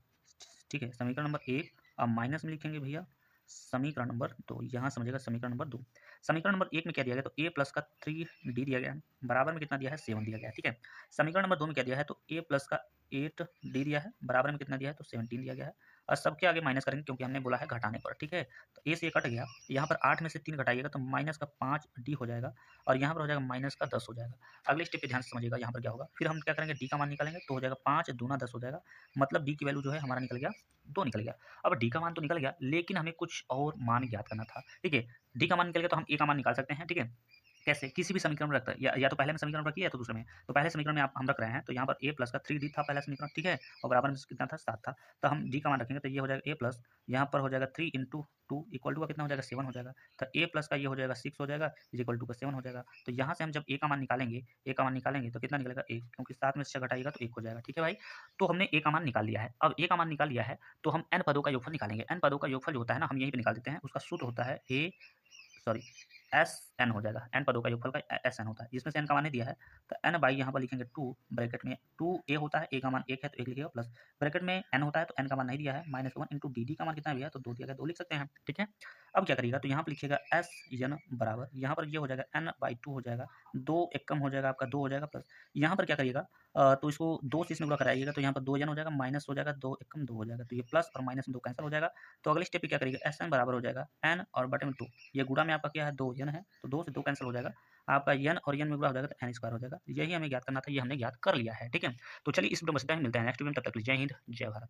ठीक है, समीकरण नंबर 1 अब माइनस में लिखेंगे भैया समीकरण नंबर 2, यहाँ समझिएगा समीकरण नंबर 2। समीकरण नंबर 1 में क्या दिया गया तो a प्लस का 3d दिया गया है, बराबर में कितना दिया है 7 दिया गया है, ठीक है। समीकरण नंबर 2 में क्या दिया है तो a प्लस का 8d दिया है, बराबर में कितना दिया है तो 17 दिया गया है और सबके आगे माइनस करेंगे क्योंकि हमने बोला है घटाने पर, ठीक है। तो a से ये कट गया, यहाँ पर 8 में से 3 घटाइएगा तो माइनस का 5d हो जाएगा और यहाँ पर हो जाएगा माइनस का 10 हो जाएगा। अगले स्टेप पे ध्यान से समझिएगा यहाँ पर क्या होगा, फिर हम क्या करेंगे d का मान निकालेंगे तो हो जाएगा 5 दूना 10 हो जाएगा, मतलब d की वैल्यू जो है हमारा निकल गया 2 निकल गया। अब डी का मान तो निकल गया लेकिन हमें कुछ और मान ज्ञात करना था, ठीक है। डी का मान निकल गया तो हम ए का मान निकाल सकते हैं, ठीक है। कैसे, किसी भी समीकरण में रखता है या तो पहले में समीकरण रखिए या तो दूसरे में। तो पहले समीकरण में आप हम रख रहे हैं तो यहाँ पर a प्लस का 3d था पहला समीकरण, ठीक है, और बराबर में कितना था 7 था। तो हम d का मान रखेंगे तो ये हो जाएगा a प्लस यहाँ पर हो जाएगा 3 इंटू 2 इक्वल टू का कितना हो जाएगा 7 हो जाएगा। तो a प्लस का ये हो जाएगा 6 हो जाएगा इज इक्वल टू का 7 हो जाएगा। तो यहाँ से हम जब a का मान निकालेंगे तो कितना निकलेगा 1, क्योंकि 7 में से 6 घटाइएगा तो 1 हो जाएगा, ठीक है भाई। तो हमने a का मान निकाल लिया है। अब a का मान निकाल लिया है तो हम n पदों का योगफल निकालेंगे। n पदों का योगफल जो होता है ना हम यहीं पे निकाल देते हैं, उसका सूत्र होता है एस एन हो जाएगा, एन पदों का योगफल का एस एन होता है, जिसमें से एन का मान नहीं दिया है तो एन बाई यहाँ पर लिखेंगे 2 ब्रैकेट में 2 ए होता है, ए का मान 1 है तो 1 लिखेगा प्लस ब्रैकेट में एन होता है तो एन का मान नहीं दिया है माइनस 1 इंटू डी का मान कितना दिया है तो 2 दिया गया 2 लिख सकते हैं, ठीक है। अब क्या करिएगा तो यहाँ पर लिखिएगा एस एन बराबर यहाँ पर ये हो जाएगा एन बाई 2 हो जाएगा, 2 एक कम हो जाएगा आपका 2 हो जाएगा प्लस यहाँ पर क्या करिएगा तो इसको 2 से इसमें गुणा कराइएगा तो यहाँ पर 2 एन हो जाएगा माइनस हो जाएगा 2 एक कम 2 हो जाएगा, तो ये प्लस और माइनस में 2 कैंसिल हो जाएगा। तो अगले स्टेप पे क्या करिएगा एस एन बराबर हो जाएगा एन और बटे में 2, ये गुणा में आपका क्या है 2 एन है तो 2 से 2 कैंसिल हो जाएगा, आपका एन और एन में गुणा हो जाएगा तो एन स्क्वायर हो जाएगा। यही हमें ज्ञात करना था, ये हमने ज्ञात कर लिया है, ठीक है। तो चलिए इस वीडियो में बस इतना ही, मिलते हैं नेक्स्ट वीडियो में, तब तक के लिए जय हिंद जय भारत।